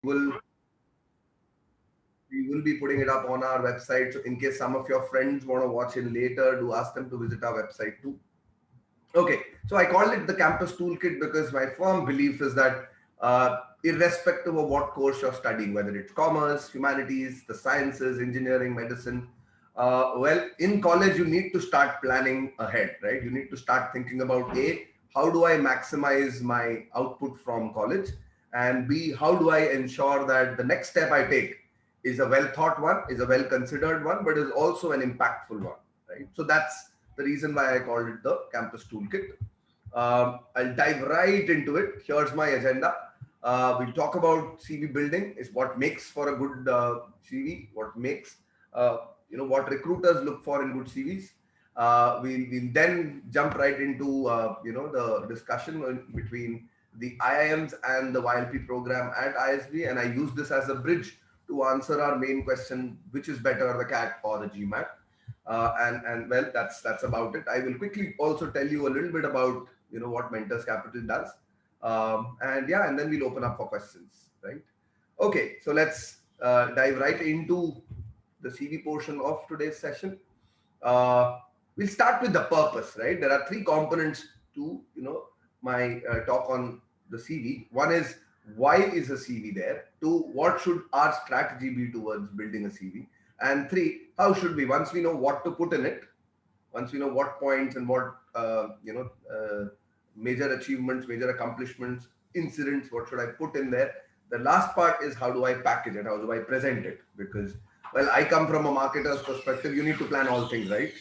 will we will be putting it up on our website. So in case some of your friends want to watch it later, do ask them to visit our website too. Okay, so I called it the Campus Toolkit because my firm belief is that irrespective of what course you're studying, whether it's commerce, humanities, the sciences, engineering, medicine, well, in college, you need to start planning ahead, right? You need to start thinking about A, how do I maximize my output from college? And B, how do I ensure that the next step I take is a well thought one, is a well considered one, but is also an impactful one, right? So that's the reason why I called it the Campus Toolkit. I'll dive right into it. Here's my agenda. We'll talk about CV building, is what makes for a good CV, what makes, what recruiters look for in good CVs. We'll then jump right into, the discussion between the IIMs and the YLP program at ISB. And I use this as a bridge to answer our main question, which is better, the CAT or the GMAT? And well, that's about it. I will quickly also tell you a little bit about what Mentors Capital does, and then we'll open up for questions. Right? Okay, so let's dive right into the CV portion of today's session. We'll start with the purpose. Right? There are three components to my talk on the CV. One is, why is a CV there? Two, what should our strategy be towards building a CV? And three, how should we, once we know what to put in it, once we know what points and what major achievements, major accomplishments, incidents, what should I put in there? The last part is, how do I package it? How do I present it? Because, well, I come from a marketer's perspective. You need to plan all things, right?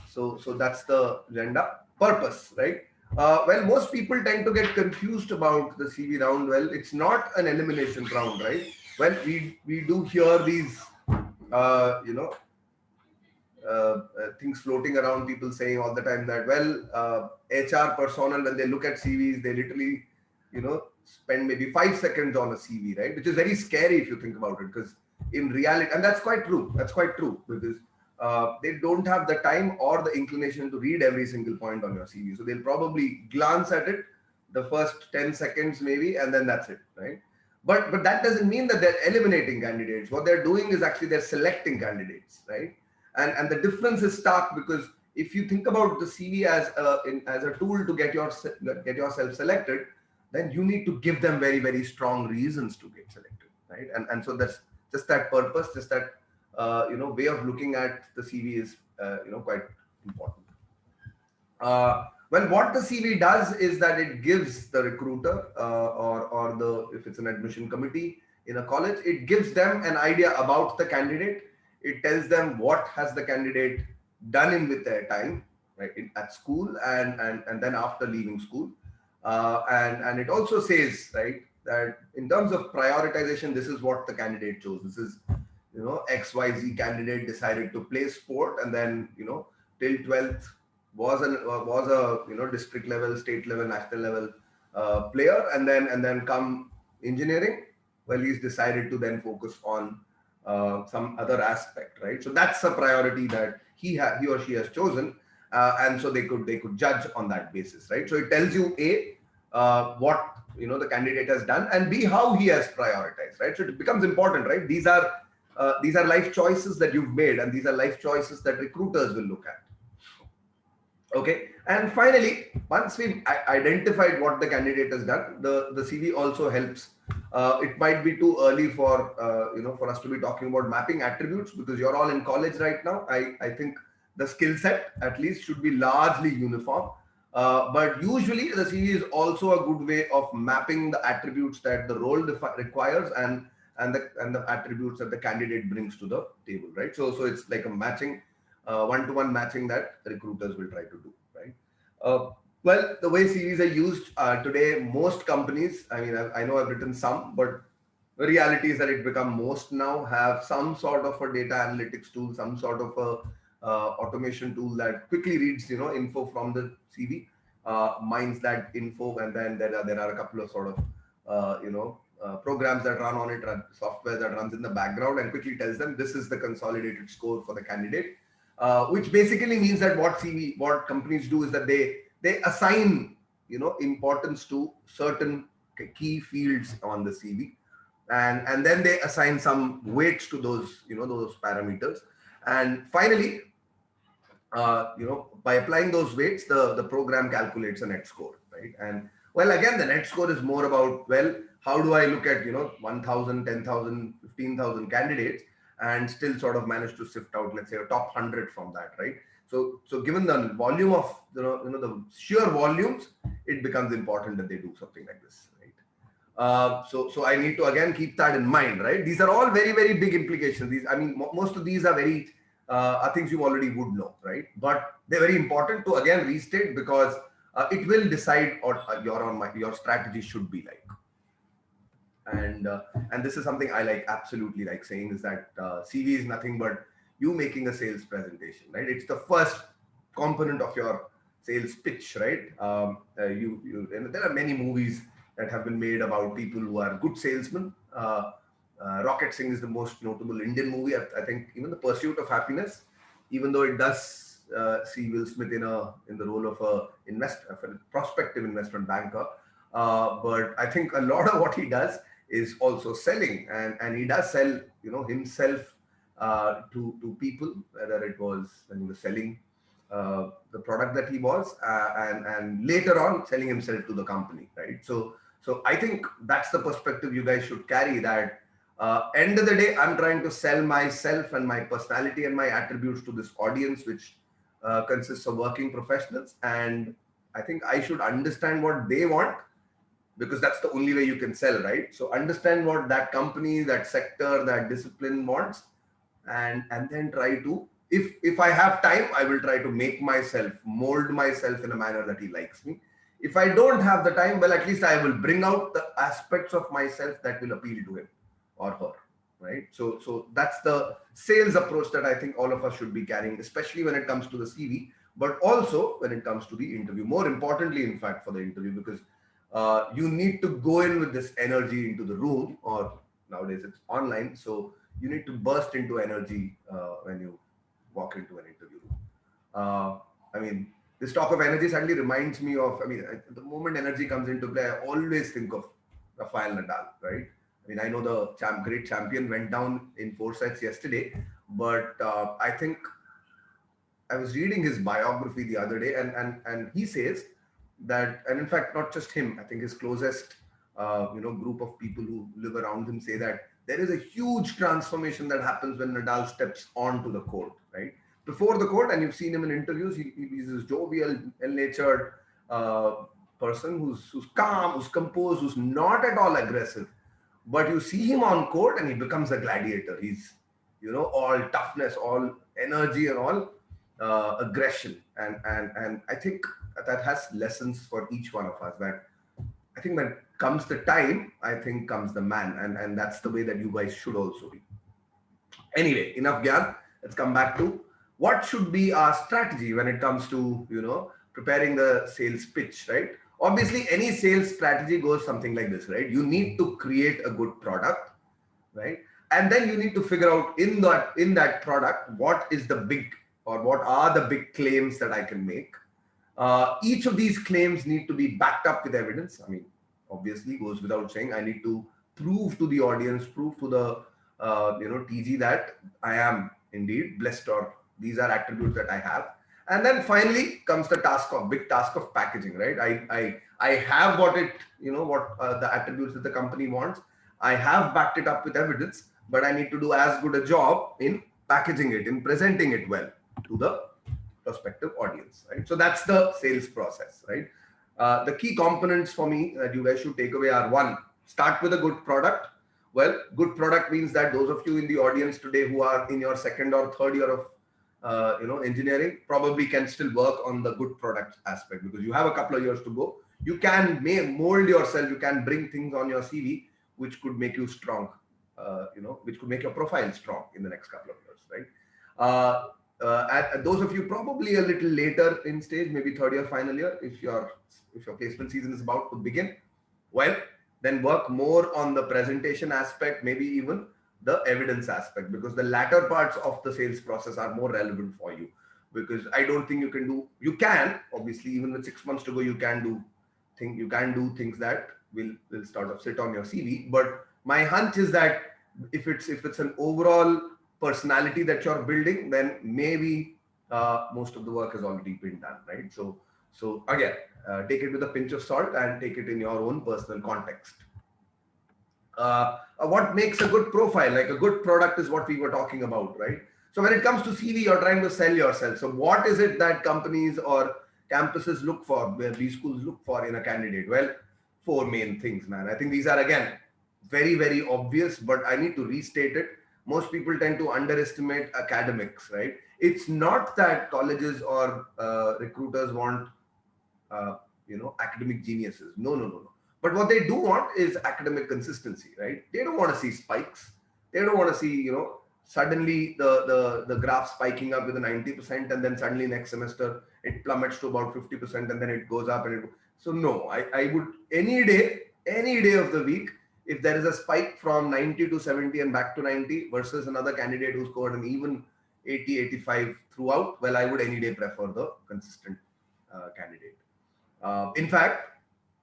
So that's the agenda. Purpose, right? Well, most people tend to get confused about the CV round. Well, it's not an elimination round, right? Well, we do hear these things floating around, people saying all the time that, well, HR personnel, when they look at CVs, they literally, spend maybe 5 seconds on a CV, right? Which is very scary if you think about it, because in reality, and that's quite true. That's quite true, because they don't have the time or the inclination to read every single point on your CV. So they'll probably glance at it the first 10 seconds maybe, and then that's it, right? But that doesn't mean that they're eliminating candidates. What they're doing is actually they're selecting candidates, right? And the difference is stark, because if you think about the CV as a tool to get yourself selected, then you need to give them very, very strong reasons to get selected, right? And so that's just that purpose, just that way of looking at the CV is quite important. Well, what the CV does is that it gives the recruiter or if it's an admission committee in a college, it gives them an idea about the candidate. It tells them what has the candidate done in with their time, right, at school and then after leaving school. And it also says, right, that in terms of prioritization, this is what the candidate chose. This is, XYZ candidate decided to play sport, and then, till 12th was a district level, state level, national level player, and then come engineering, well, he's decided to then focus on some other aspect, right? So that's a priority that he or she has chosen, and so they could judge on that basis, right? So it tells you what the candidate has done, and B, how he has prioritized, right? So it becomes important, right? These are life choices that you've made, and these are life choices that recruiters will look at. Okay, and finally, once we've identified what the candidate has done, the CV also helps. It might be too early for for us to be talking about mapping attributes, because you're all in college right now. I think the skill set at least should be largely uniform. But usually the CV is also a good way of mapping the attributes that the role requires and the attributes that the candidate brings to the table, right? So it's like a matching, one-to-one matching that recruiters will try to do, right? Well, the way CVs are used today, most companies, I mean, I know I've written some, but the reality is that it become most now have some sort of a data analytics tool, some sort of a automation tool that quickly reads, info from the CV, mines that info, and then there are a couple of sort of, programs that run on it, software that runs in the background and quickly tells them this is the consolidated score for the candidate. Which basically means that what companies do is that they assign importance to certain key fields on the CV, and then they assign some weights to those, those parameters. And finally, by applying those weights, the program calculates a net score, right? And well, again, the net score is more about, well, how do I look at, 1,000, 10,000, 15,000 candidates and still sort of manage to sift out, let's say, a top 100 from that, right? So given the volume of, the sheer volumes, it becomes important that they do something like this, right? So I need to again keep that in mind, right? These are all very, very big implications. These, I mean, most of these are very are things you already would know, right? But they're very important to again restate, because it will decide what your strategy should be like. And this is something I absolutely like saying, is that CV is nothing but you making a sales presentation, right? It's the first component of your sales pitch, right? And there are many movies that have been made about people who are good salesmen. Rocket Singh is the most notable Indian movie. I think even The Pursuit of Happiness, even though it does see Will Smith in the role of a prospective investment banker, but I think a lot of what he does is also selling, and he does sell, himself to people, whether it was when he was selling the product that he was, and later on selling himself to the company, right? So I think that's the perspective you guys should carry, that end of the day, I'm trying to sell myself and my personality and my attributes to this audience, which consists of working professionals. And I think I should understand what they want, because that's the only way you can sell, right? So understand what that company, that sector, that discipline wants, and then try to, if I have time, I will try to mold myself in a manner that he likes me. If I don't have the time, well, at least I will bring out the aspects of myself that will appeal to him or her, right? So that's the sales approach that I think all of us should be carrying, especially when it comes to the CV, but also when it comes to the interview. More importantly, in fact, for the interview, because you need to go in with this energy into the room, or nowadays it's online, so you need to burst into energy when you walk into an interview room. I mean, this talk of energy suddenly reminds me of, the moment energy comes into play, I always think of Rafael Nadal, right? I mean, I know the great champion went down in 4 sets yesterday, but I think I was reading his biography the other day, and he says that, and in fact, not just him, I think his closest group of people who live around him say that there is a huge transformation that happens when Nadal steps onto the court, right? Before the court, and you've seen him in interviews, he's this jovial, ill-natured person who's calm, who's composed, who's not at all aggressive. But you see him on court and he becomes a gladiator. He's, all toughness, all energy, and all aggression. And I think that has lessons for each one of us. That I think when comes the time, I think comes the man. And that's the way that you guys should also be. Anyway, enough gyan. Let's come back to what should be our strategy when it comes to, preparing the sales pitch, right? Obviously, any sales strategy goes something like this, right? You need to create a good product, right? And then you need to figure out in that product, what is the big, or what are the big claims that I can make. Each of these claims need to be backed up with evidence. I mean, obviously goes without saying, I need to prove to the audience, prove to the TG that I am indeed blessed, or these are attributes that I have. And then finally comes the big task of packaging, right? I have what the attributes that the company wants. I have backed it up with evidence, but I need to do as good a job in packaging it, in presenting it well to the prospective audience, right? So that's the sales process, right? The key components for me that you guys should take away are: one, start with a good product. Well, good product means that those of you in the audience today who are in your second or third year of engineering probably can still work on the good product aspect, because you have a couple of years to go. You can mold yourself, you can bring things on your CV which could make you strong, which could make your profile strong in the next couple of years, right? Those of you probably a little later in stage, maybe third year, final year, if your placement season is about to begin, well, then work more on the presentation aspect, maybe even the evidence aspect, because the latter parts of the sales process are more relevant for you. Because I don't think you can obviously, even with 6 months to go, you can do things that will sort of sit on your CV, but my hunch is that if it's an overall personality that you're building, then maybe most of the work has already been done, right? So again, take it with a pinch of salt and take it in your own personal context. What makes a good profile, like a good product, is what we were talking about, right? So when it comes to CV, you're trying to sell yourself. So what is it that companies or campuses look for, where these schools look for in a candidate? Well, four main things, man. I think these are, again, very, very obvious, but I need to restate it. Most people tend to underestimate academics, right? It's not that colleges or recruiters want, uh, academic geniuses. No, no, no, no. But what they do want is academic consistency, right? They don't want to see spikes. They don't want to see, suddenly the graph spiking up with a 90%, and then suddenly next semester it plummets to about 50%, and then it goes up so no, I would any day of the week, if there is a spike from 90 to 70 and back to 90 versus another candidate who scored an even 80, 85 throughout, well, I would any day prefer the consistent candidate. In fact,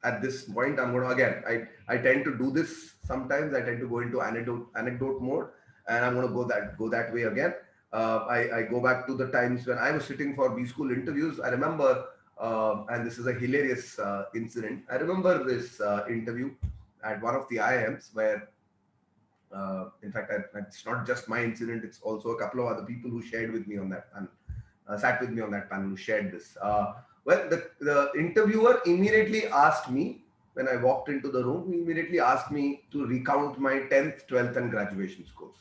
at this point, I'm going to, again, I tend to do this sometimes. I tend to go into anecdote mode, and I'm going to go that way again. I go back to the times when I was sitting for B school interviews. I remember, and this is a hilarious incident. I remember this interview at one of the IIMs where, in fact, it's not just my incident. It's also a couple of other people who shared with me on that and sat with me on that panel who shared this. Well, the interviewer immediately asked me, when I walked into the room, he immediately asked me to recount my 10th, 12th, and graduation scores.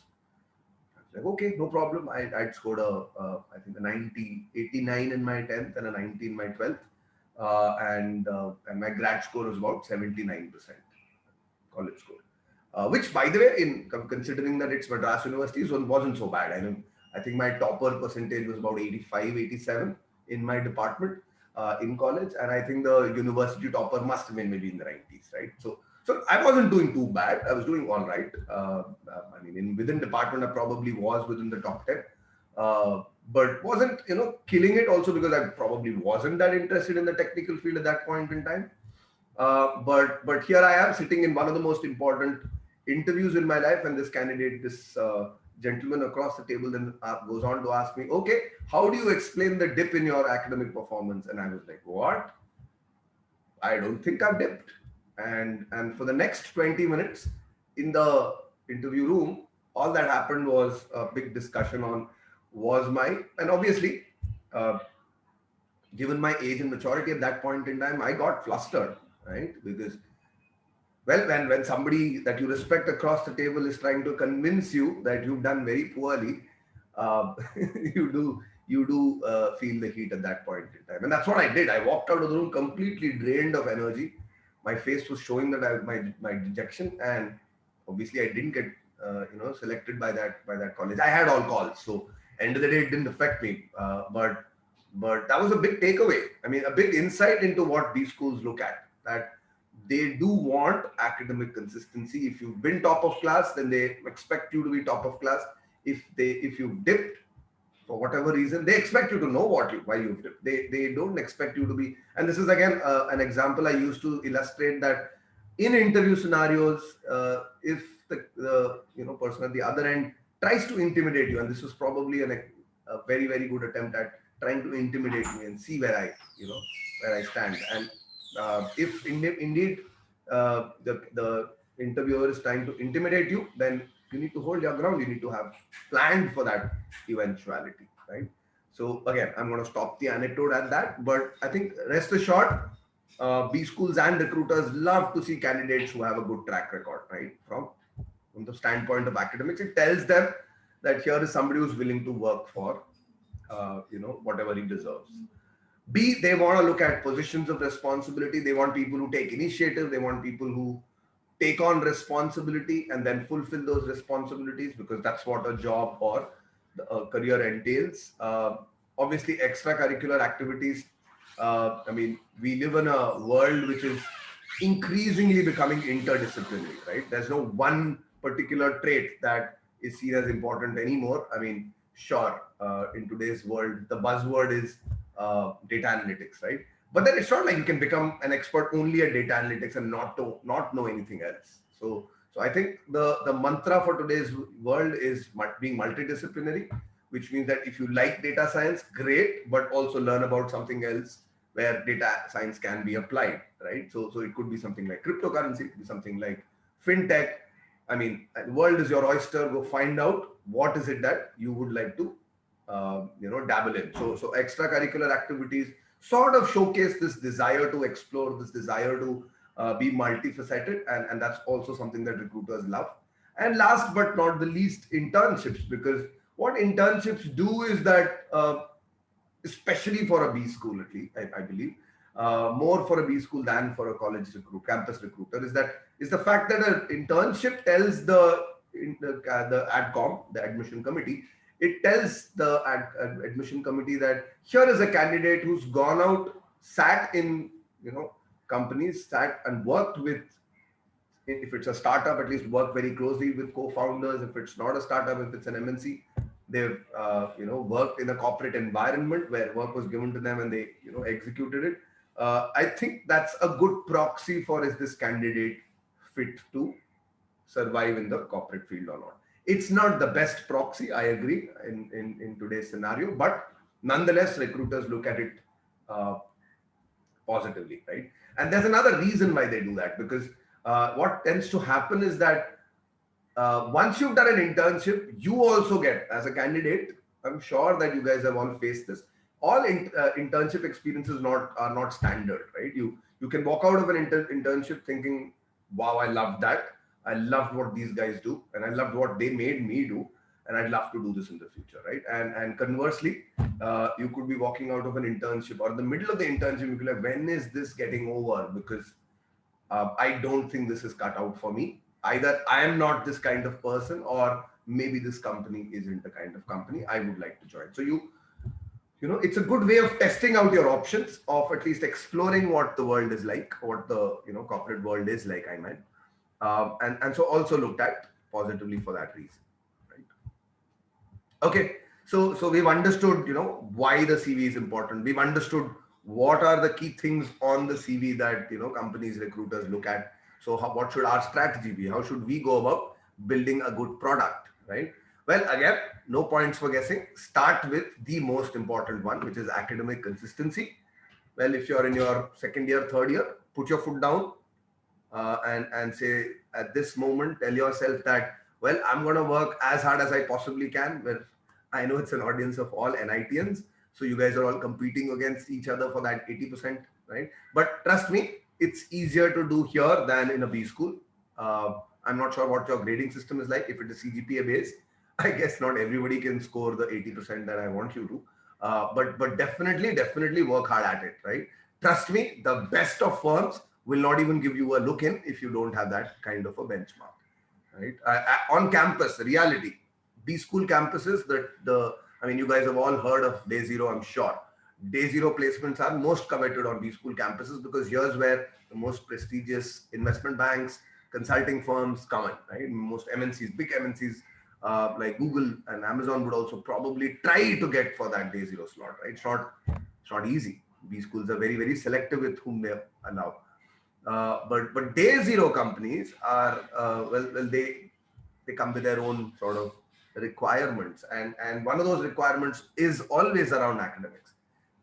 I was like, okay, no problem. I'd scored I think a 90, 89 in my 10th and a 90 in my 12th. And my grad score was about 79% college score. Which, by the way, in considering that it's Madras University, wasn't so bad. I think my topper percentage was about 85, 87 in my department in college, and I think the university topper must have been maybe in the 90s, right? So I wasn't doing too bad. I was doing all right. Within department, I probably was within the top 10, but wasn't killing it. Also because I probably wasn't that interested in the technical field at that point in time. But here I am sitting in one of the most important interviews in my life, and this candidate, this gentleman across the table, then goes on to ask me, okay, how do you explain the dip in your academic performance? And I was like, what? I don't think I've dipped. And for the next 20 minutes in the interview room, all that happened was a big discussion on and obviously, given my age and maturity at that point in time, I got flustered, right? Because, well, when somebody that you respect across the table is trying to convince you that you've done very poorly, you do feel the heat at that point in time. And that's what I did. I walked out of the room completely drained of energy. My face was showing that my dejection, and obviously I didn't get selected by that college. I had all calls, so end of the day it didn't affect me. But that was a big takeaway. I mean, a big insight into what these schools look at, that they do want academic consistency. If you've been top of class, then they expect you to be top of class. If you've dipped for whatever reason, they expect you to know why you've dipped. They don't expect you to be. And this is again an example I used to illustrate that in interview scenarios, if the person at the other end tries to intimidate you, and this was probably a very, very good attempt at trying to intimidate me and see where I stand. And if indeed the interviewer is trying to intimidate you, then you need to hold your ground. You need to have planned for that eventuality, right? So again, I'm going to stop the anecdote at that, but I think rest assured, B schools and recruiters love to see candidates who have a good track record, right? From the standpoint of academics, it tells them that here is somebody who's willing to work for whatever he deserves. B, they want to look at positions of responsibility. They want people who take initiative. They want people who take on responsibility and then fulfill those responsibilities, because that's what a job or a career entails. Obviously, extracurricular activities. We live in a world which is increasingly becoming interdisciplinary, right? There's no one particular trait that is seen as important anymore. I mean, sure, in today's world, the buzzword is data analytics, right? But then it's not like you can become an expert only at data analytics and not know anything else. So So I think the mantra for today's world is being multidisciplinary, which means that if you like data science, great, but also learn about something else where data science can be applied, right? So it could be something like cryptocurrency, it could be something like fintech. I mean, the world is your oyster. Go find out what is it that you would like to, dabble in. So extracurricular activities sort of showcase this desire to explore, this desire to be multifaceted, and that's also something that recruiters love. And last but not the least, internships, because what internships do is that, especially for a B school, at least I believe, more for a B school than for a college campus recruiter, is the fact that an internship tells the AdCom, the admission committee, it tells the admission committee that here is a candidate who's gone out, sat in, companies, sat and worked with, if it's a startup, at least work very closely with co-founders. If it's not a startup, if it's an MNC, they've worked in a corporate environment where work was given to them and they executed it. I think that's a good proxy for, is this candidate fit to survive in the corporate field or not. It's not the best proxy, I agree, in today's scenario, but nonetheless recruiters look at it positively, right? And there's another reason why they do that, because what tends to happen is that once you've done an internship, you also get, as a candidate, I'm sure that you guys have all faced this. All internship experiences are not standard, right? You can walk out of an internship thinking, wow, I loved that. I loved what these guys do, and I loved what they made me do, and I'd love to do this in the future, right? And conversely, you could be walking out of an internship, or in the middle of the internship, you'll be like, when is this getting over? Because I don't think this is cut out for me. Either I am not this kind of person, or maybe this company isn't the kind of company I would like to join. So it's a good way of testing out your options, of at least exploring what the world is like, what the corporate world is like, I meant. And so also looked at positively for that reason, right? Okay, so we've understood why the CV is important. We've understood what are the key things on the CV that companies, recruiters look at. So what should our strategy be? How should we go about building a good product, right? Well, again, no points for guessing. Start with the most important one, which is academic consistency. Well, if you're in your second year, third year, put your foot down, and say, at this moment, tell yourself that, well, I'm going to work as hard as I possibly can. Well, I know it's an audience of all NITians, so you guys are all competing against each other for that 80%, right? But trust me, it's easier to do here than in a B school. I'm not sure what your grading system is like. If it is CGPA based, I guess not everybody can score the 80% that I want you to. But definitely work hard at it, right? Trust me, the best of firms will not even give you a look in if you don't have that kind of a benchmark, right? On campus, reality, B school campuses, you guys have all heard of Day Zero, I'm sure. Day Zero placements are most coveted on B school campuses, because here's where the most prestigious investment banks, consulting firms come in, right? Most MNCs, big MNCs, like Google and Amazon would also probably try to get for that Day Zero slot, right? It's not easy. B schools are very, very selective with whom they allow. But Day Zero companies are they come with their own sort of requirements, and one of those requirements is always around academics,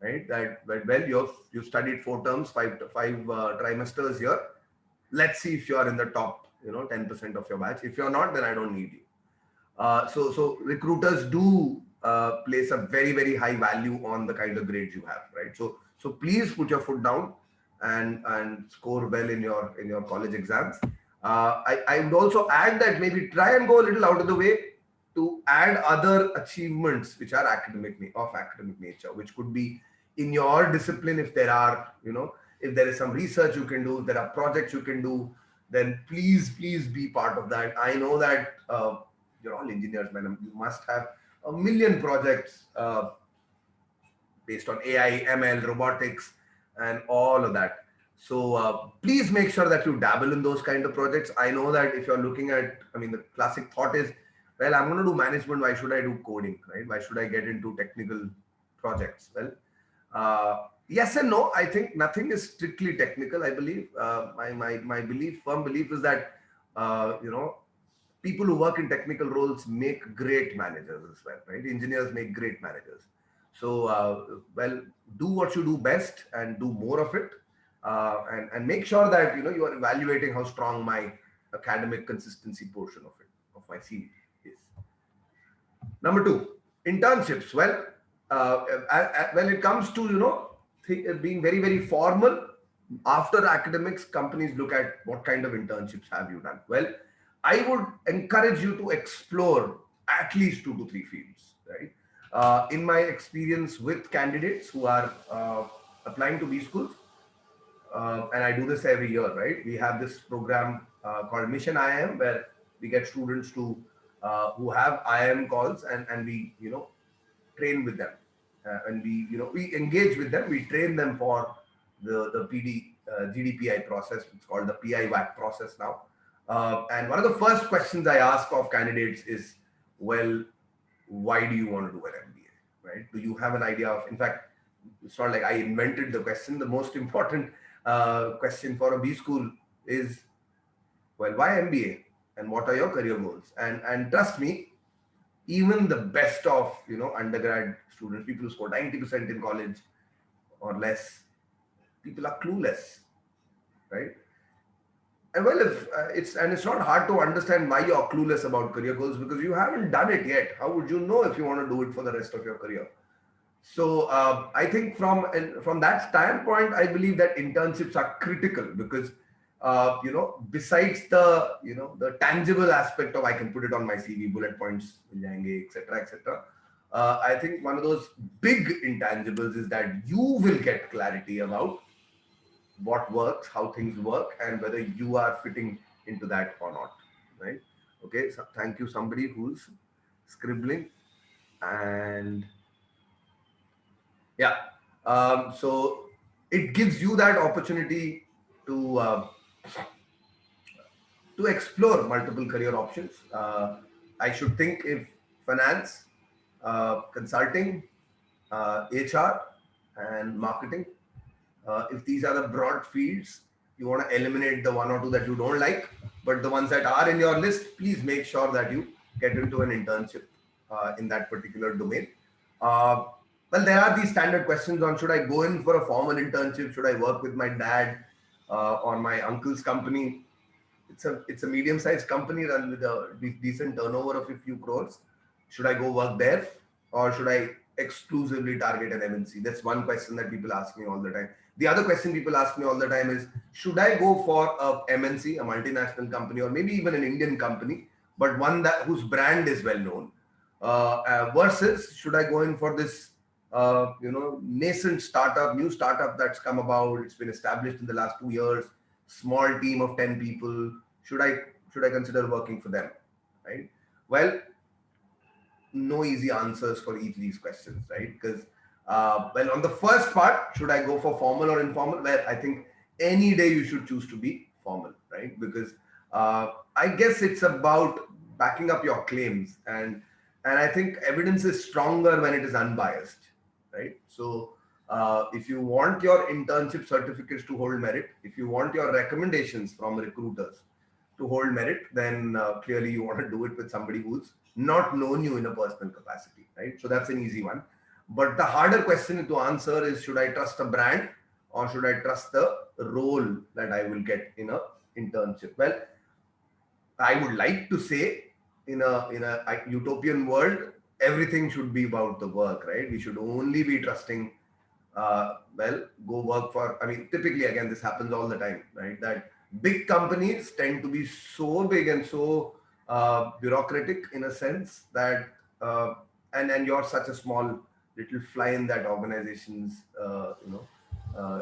right? That you've studied 4 terms, five trimesters here. Let's see if you are in the top 10% of your batch. If you're not, then I don't need you. So recruiters do place a very, very high value on the kind of grades you have, right? So please put your foot down and score well in your college exams. I would also add that maybe try and go a little out of the way to add other achievements which are academic nature, which could be in your discipline. If there are, if there is some research you can do, there are projects you can do, then please be part of that. I know that you're all engineers, man. You must have a million projects based on AI, ML, robotics, and all of that. So please make sure that you dabble in those kind of projects. I know that if you're looking at, the classic thought is, well, I'm going to do management. Why should I do coding, right? Why should I get into technical projects? Well, yes and no. I think nothing is strictly technical. I believe my firm belief is that You know, people who work in technical roles make great managers as well, right? Engineers make great managers. So, well, do what you do best and do more of it, and make sure that you know you are evaluating how strong my academic consistency portion of it of my CV is. Number two, internships. Well, when it comes to being very very formal after academics, companies look at what kind of internships have you done. Well, I would encourage you to explore at least 2 to 3 fields, right? In my experience with candidates who are applying to B schools, and I do this every year, right? We have this program called Mission IIM, where we get students to who have IIM calls, and we train with them, and we engage with them. We train them for the PD GDPI process. It's called the PI-WAC process now. And one of the first questions I ask of candidates is, well, why do you want to do an MBA, right? Do you have an idea of? In fact, it's not like I invented the question. The most important question for a B school is, well, why MBA, and what are your career goals? And trust me, even the best of undergrad students, people who score 90% in college or less, people are clueless, right? And well, if it's not hard to understand why you're clueless about career goals, because you haven't done it yet. How would you know if you want to do it for the rest of your career? So I think from that standpoint, I believe that internships are critical, because besides the tangible aspect of I can put it on my CV, bullet points, etc., etc. I think one of those big intangibles is that you will get clarity about what works, how things work, and whether you are fitting into that or not, right? Okay, so thank you, somebody who's scribbling. And yeah, so it gives you that opportunity to explore multiple career options. I should think if finance, consulting, HR, and marketing, if these are the broad fields, you want to eliminate the one or two that you don't like, but the ones that are in your list, please make sure that you get into an internship in that particular domain. Uh, well, there are these standard questions on, should I go in for a formal internship? Should I work with my dad or my uncle's company? It's a medium-sized company run with a decent turnover of a few crores. Should I go work there, or should I exclusively target an MNC? That's one question that people ask me all the time. The other question people ask me all the time is, should I go for a MNC, a multinational company, or maybe even an Indian company, but one that whose brand is well known, versus should I go in for this nascent startup, new startup that's come about, it's been established in the last 2 years, small team of 10 people. Should I consider working for them, right? Well, no easy answers for each of these questions, right? Because well, on the first part, should I go for formal or informal? Well, I think any day you should choose to be formal, right? Because I guess it's about backing up your claims, and I think evidence is stronger when it is unbiased, right? So if you want your internship certificates to hold merit, if you want your recommendations from recruiters to hold merit, then clearly you want to do it with somebody who's not known you in a personal capacity, right? So that's an easy one. But the harder question to answer is, should I trust a brand, or should I trust the role that I will get in a internship? Well, I would like to say, in a utopian world, everything should be about the work, right? We should only be trusting. Well, go work for. I mean, typically, again, this happens all the time, right? That big companies tend to be so big and so bureaucratic in a sense that, and you're such a small little fly in that organization's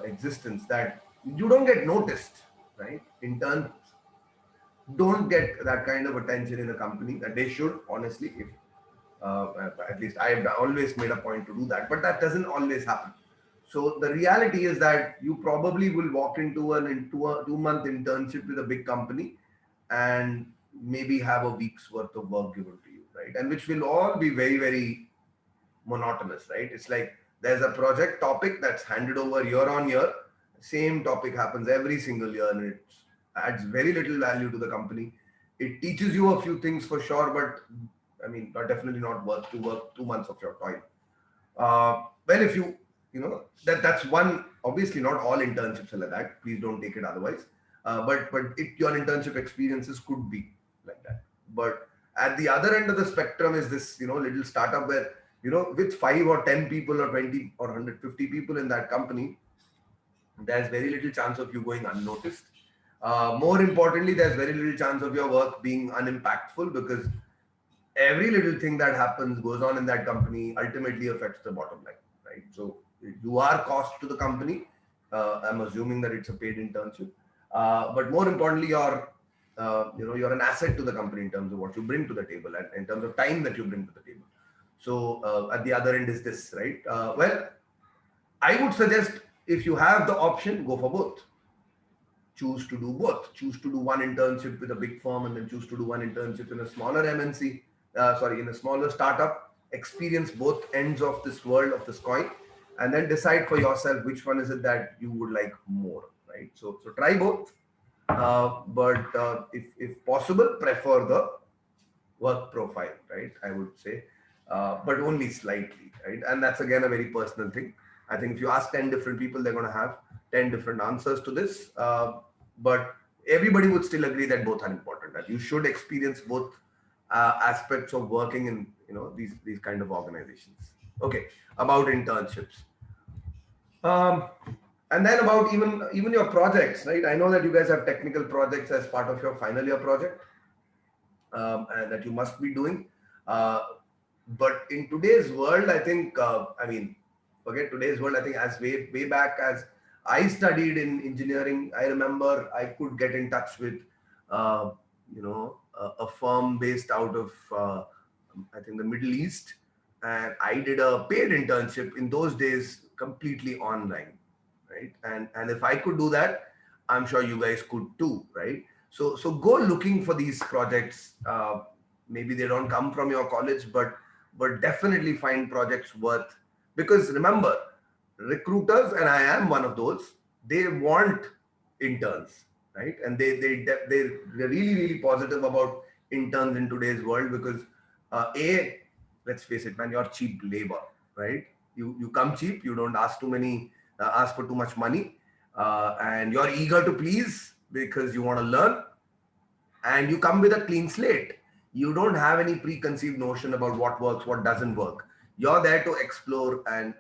existence, that you don't get noticed, right? Interns don't get that kind of attention in a company that they should, honestly. If at least I've always made a point to do that, but that doesn't always happen. So the reality is that you probably will walk into a 2 month internship with a big company, and maybe have a week's worth of work given to you, right? And which will all be very, very monotonous, right? It's like there's a project topic that's handed over year on year. Same topic happens every single year, and it adds very little value to the company. It teaches you a few things for sure, but I mean, definitely not worth to work 2 months of your time. Well, if that's one. Obviously, not all internships are like that. Please don't take it otherwise. But your internship experiences could be like that. But at the other end of the spectrum is this little startup where with 5 or 10 people or 20 or 150 people in that company, there's very little chance of you going unnoticed. More importantly, there's very little chance of your work being unimpactful because every little thing that happens goes on in that company ultimately affects the bottom line, right? So you are cost to the company. I'm assuming that it's a paid internship, but more importantly, you're an asset to the company in terms of what you bring to the table and in terms of time that you bring to the table. So at the other end is this, right? Well, I would suggest if you have the option, go for both. Choose to do both. Choose to do one internship with a big firm and then choose to do one internship in a smaller MNC, in a smaller startup. Experience both ends of this world, of this coin, and then decide for yourself which one is it that you would like more, right? So try both, but if possible, prefer the work profile, right? I would say, but only slightly, right? And that's again a very personal thing. I think if you ask 10 different people, they're going to have 10 different answers to this. But everybody would still agree that both are important, that you should experience both aspects of working in these kind of organizations. Okay, about internships. Um, and then about even your projects, right? I know that you guys have technical projects as part of your final year project, and that you must be doing. Uh, but in today's world, I think, forget today's world. I think as way back as I studied in engineering, I remember I could get in touch with, a firm based out of, I think, the Middle East, and I did a paid internship in those days, completely online, right? And if I could do that, I'm sure you guys could too, right? So go looking for these projects. Maybe they don't come from your college, but definitely find projects worth, because remember, recruiters, and I am one of those, they want interns, right? And they're really positive about interns in today's world because let's face it, man, you're cheap labor, right? You come cheap, you don't ask for too much money, and you're eager to please because you want to learn, and you come with a clean slate. You don't have any preconceived notion about what works, what doesn't work. You're there to explore and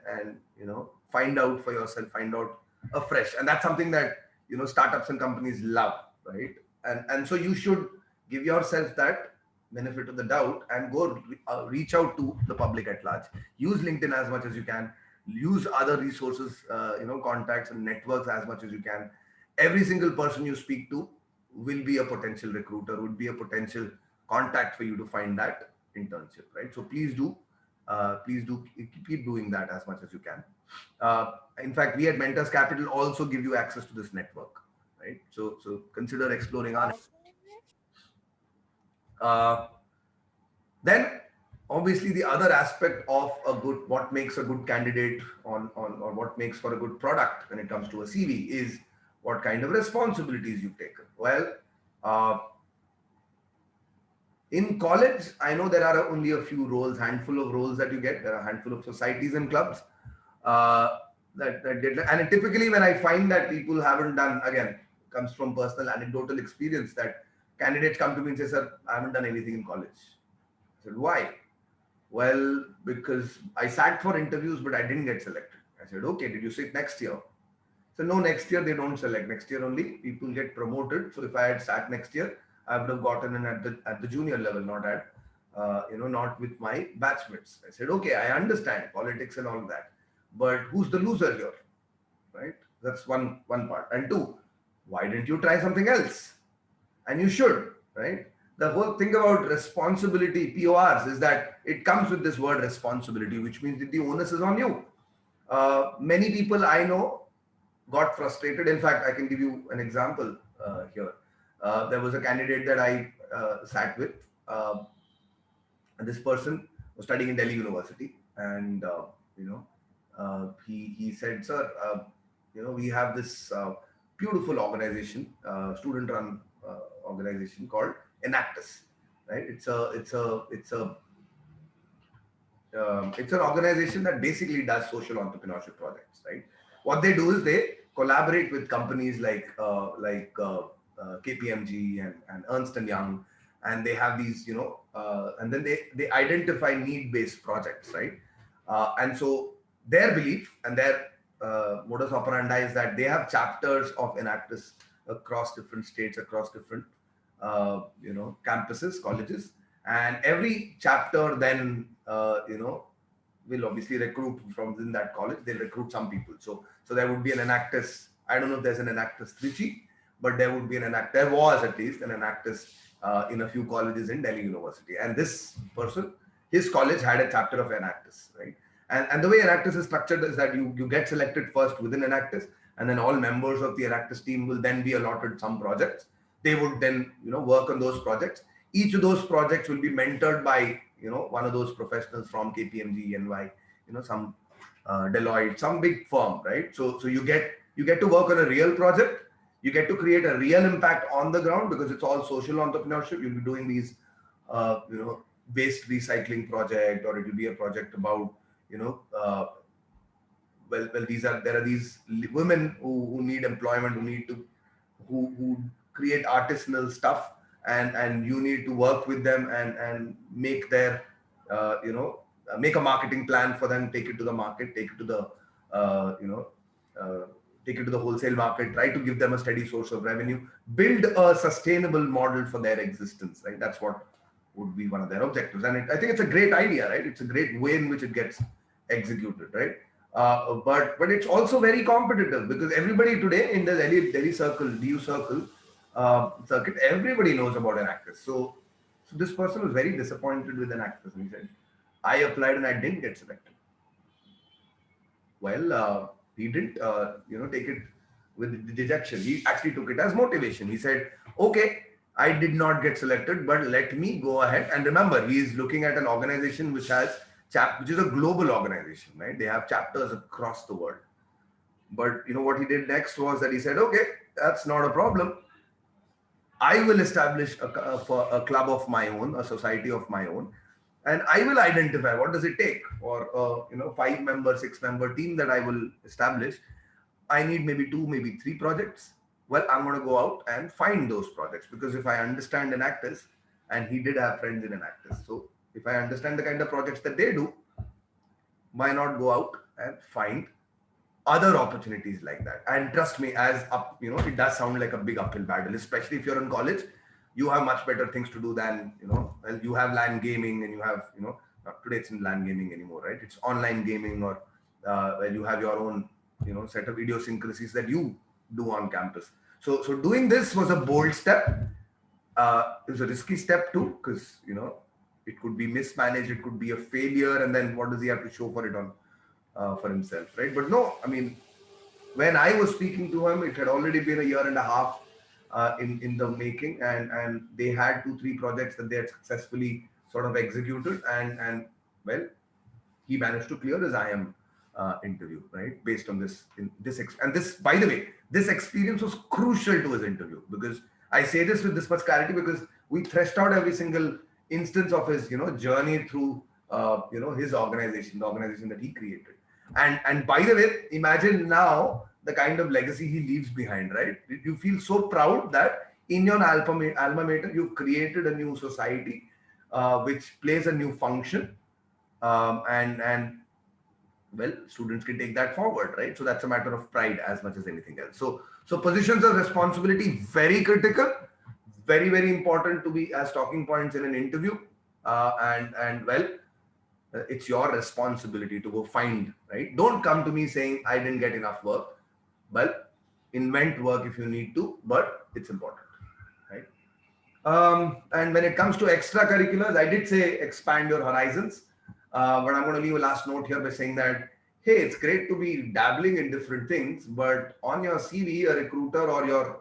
find out for yourself, find out afresh, and that's something that startups and companies love, right? And so you should give yourself that benefit of the doubt and go reach out to the public at large. Use LinkedIn as much as you can. Use other resources, contacts and networks as much as you can. Every single person you speak to will be a potential recruiter, would be a potential contact for you to find that internship, right? So please do keep doing that as much as you can. In fact, we at Mentors Capital also give you access to this network, right? So consider exploring our. Uh, then obviously the other aspect of what makes a good candidate or what makes for a good product when it comes to a CV is what kind of responsibilities you've taken. Well, uh, in college, I know there are only a few roles, handful of roles that you get. There are a handful of societies and clubs uh, that get, and typically when I find that people haven't done, again, comes from personal anecdotal experience, that candidates come to me and say, "Sir, I haven't done anything in college." I said, "Why?" "Well, because I sat for interviews, but I didn't get selected." I said, "Okay, did you sit next year?" So no, next year they don't select. Next year only people get promoted. So if I had sat next year, I would have gotten in at the junior level, not at not with my batchmates. I said, okay, I understand politics and all of that, but who's the loser here, right? That's one part. And two, why didn't you try something else? And you should, right? The whole thing about responsibility, PORs, is that it comes with this word responsibility, which means that the onus is on you. Many people I know got frustrated. In fact, I can give you an example here. There was a candidate that I sat with. And this person was studying in Delhi University, and he said, "Sir, we have this beautiful organization, student-run organization called Enactus, right? It's an organization that basically does social entrepreneurship projects, right? What they do is they collaborate with companies like KPMG and Ernst and Young, and they have these, and then they identify need-based projects, right? And so their belief and their modus operandi is that they have chapters of Enactus across different states, across different campuses, colleges, and every chapter then will obviously recruit from within that college. They'll recruit some people. So there would be an Enactus. I don't know if there's an Enactus Trichy, but there would be an Enactus. There was at least an Enactus in a few colleges in Delhi University. And this person, his college had a chapter of Enactus, right? And the way Enactus is structured is that you get selected first within Enactus, and then all members of the Enactus team will then be allotted some projects. They would then work on those projects. Each of those projects will be mentored by one of those professionals from KPMG, NY, some Deloitte, some big firm, right? So you get to work on a real project. You get to create a real impact on the ground because it's all social entrepreneurship. You'll be doing these waste recycling project, or it will be a project about there are these women who need employment, who create artisanal stuff, and you need to work with them and make their make a marketing plan for them, take it to the market, take it to the take it to the wholesale market, try to give them a steady source of revenue, build a sustainable model for their existence, right? That's what would be one of their objectives. And I think it's a great idea, right? It's a great way in which it gets executed, right? But it's also very competitive because everybody today in the Delhi circle, DU circle, circuit, everybody knows about Enactus. So this person was very disappointed with Enactus, and he said, I applied and I didn't get selected. Well, he didn't take it with dejection. He actually took it as motivation. He said, okay, I did not get selected, but let me go ahead. And remember, he is looking at an organization which is a global organization, right? They have chapters across the world. But what he did next was that he said, okay, that's not a problem. I will establish a club of my own, a society of my own, and I will identify what does it take for a 5-member, 6-member team that I will establish. I need maybe 2, maybe 3 projects. Well, I'm going to go out and find those projects, because if I understand Enactus, and he did have friends in Enactus, so if I understand the kind of projects that they do, why not go out and find other opportunities like that? And trust me, it does sound like a big uphill battle, especially if you're in college. You have much better things to do than, you have LAN gaming, and you have, not today it's in LAN gaming anymore, right? It's online gaming, or where you have your own, set of idiosyncrasies that you do on campus. So doing this was a bold step. It was a risky step too, because, it could be mismanaged, it could be a failure, and then what does he have to show for it for himself, right? But no, I mean, when I was speaking to him, it had already been a year and a half in the making, and they had 2-3 projects that they had successfully sort of executed, and well, he managed to clear his IM interview, right? Based on this, and this, by the way, this experience was crucial to his interview, because I say this with this much clarity because we threshed out every single instance of his, journey through, his organization, the organization that he created. And by the way, imagine now the kind of legacy he leaves behind, right? You feel so proud that in your alma mater, you've created a new society, which plays a new function. And well, students can take that forward, right? So that's a matter of pride as much as anything else. So positions of responsibility, very critical, very, very important to be as talking points in an interview. And well, it's your responsibility to go find, right? Don't come to me saying I didn't get enough work. Well, invent work if you need to, but it's important, right? And when it comes to extracurriculars, I did say expand your horizons. But I'm going to leave a last note here by saying that, hey, it's great to be dabbling in different things, but on your CV, a recruiter or your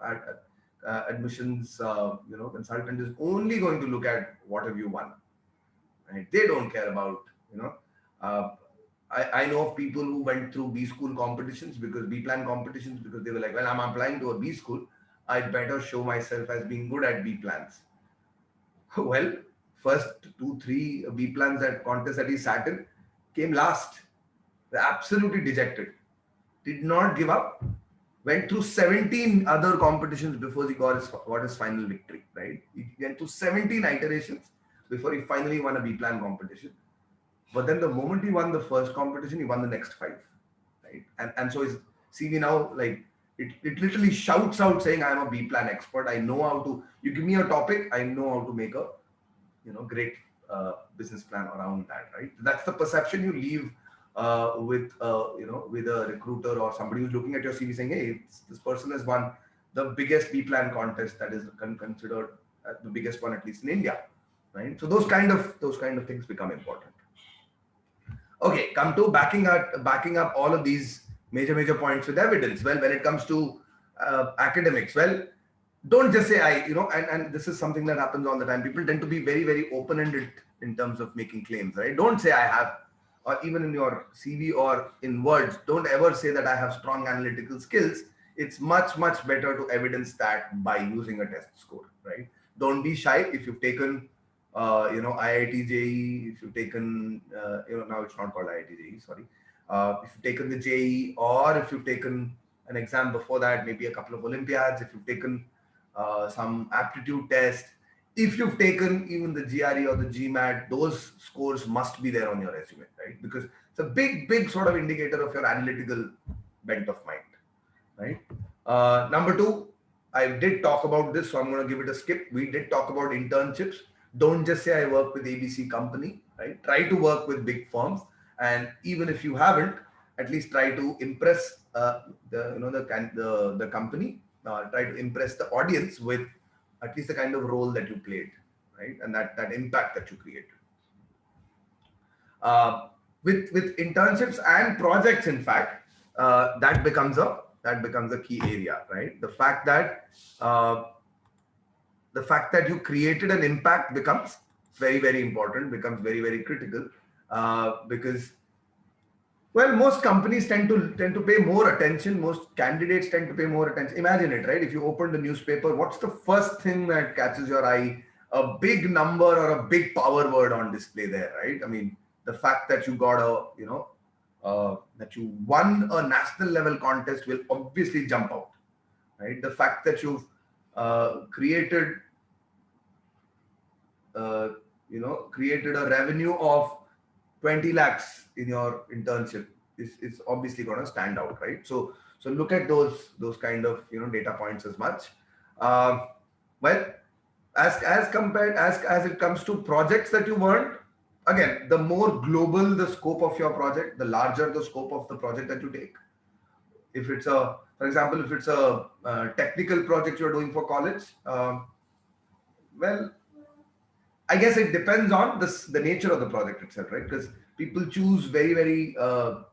admissions consultant is only going to look at what have you won. Right? They don't care about, I know of people who went through B school competitions, B-plan competitions, because they were like, well, I'm applying to a B school, I better show myself as being good at B plans. Well, first 2, 3 B plans at contests that he sat in came last. Absolutely dejected. Did not give up. Went through 17 other competitions before he got his final victory, right? He went through 17 iterations before he finally won a B plan competition. But then the moment he won the first competition, he won the next 5, right? And so his CV now, like, it literally shouts out saying, I am a B plan expert. I know how to, you give me a topic, I know how to make a, great business plan around that, right? That's the perception you leave with a recruiter or somebody who's looking at your CV saying, hey, this person has won the biggest B plan contest that is considered the biggest one, at least in India, right? So those kind of things become important. Okay, come to backing up all of these major points with evidence. Well, when it comes to academics, well, don't just say and this is something that happens all the time. People tend to be very open-ended in terms of making claims, right? Don't say I have, or even in your CV or in words, don't ever say that I have strong analytical skills. It's much better to evidence that by using a test score, right? Don't be shy. If you've taken IIT JEE, if you've taken now it's not called IIT JEE, sorry, if you've taken the JEE, or if you've taken an exam before that, maybe a couple of Olympiads, if you've taken some aptitude test, if you've taken even the GRE or the GMAT, those scores must be there on your resume, right? Because it's a big sort of indicator of your analytical bent of mind, right? Number 2, I did talk about this, so I'm going to give it a skip. We did talk about internships. Don't just say I work with ABC company, right? Try to work with big firms, and even if you haven't, at least try to impress the company. Try to impress the audience with at least the kind of role that you played, right? And that impact that you created. With internships and projects, in fact, that becomes a key area, right? The fact that you created an impact becomes very important, becomes very critical, because, well, most companies tend to pay more attention. Most candidates tend to pay more attention. Imagine it, right? If you open the newspaper, what's the first thing that catches your eye? A big number or a big power word on display there, right? I mean, the fact that you got that you won a national level contest will obviously jump out, right? The fact that you've created created a revenue of 20 lakhs in your internship is obviously going to stand out, right? So look at those kind of data points as much. Well, as it comes to projects that you worked, again, the more global the scope of your project, the larger the scope of the project that you take. If it's for example, if it's a technical project you're doing for college, well, I guess it depends on the nature of the project itself, right? Because people choose very the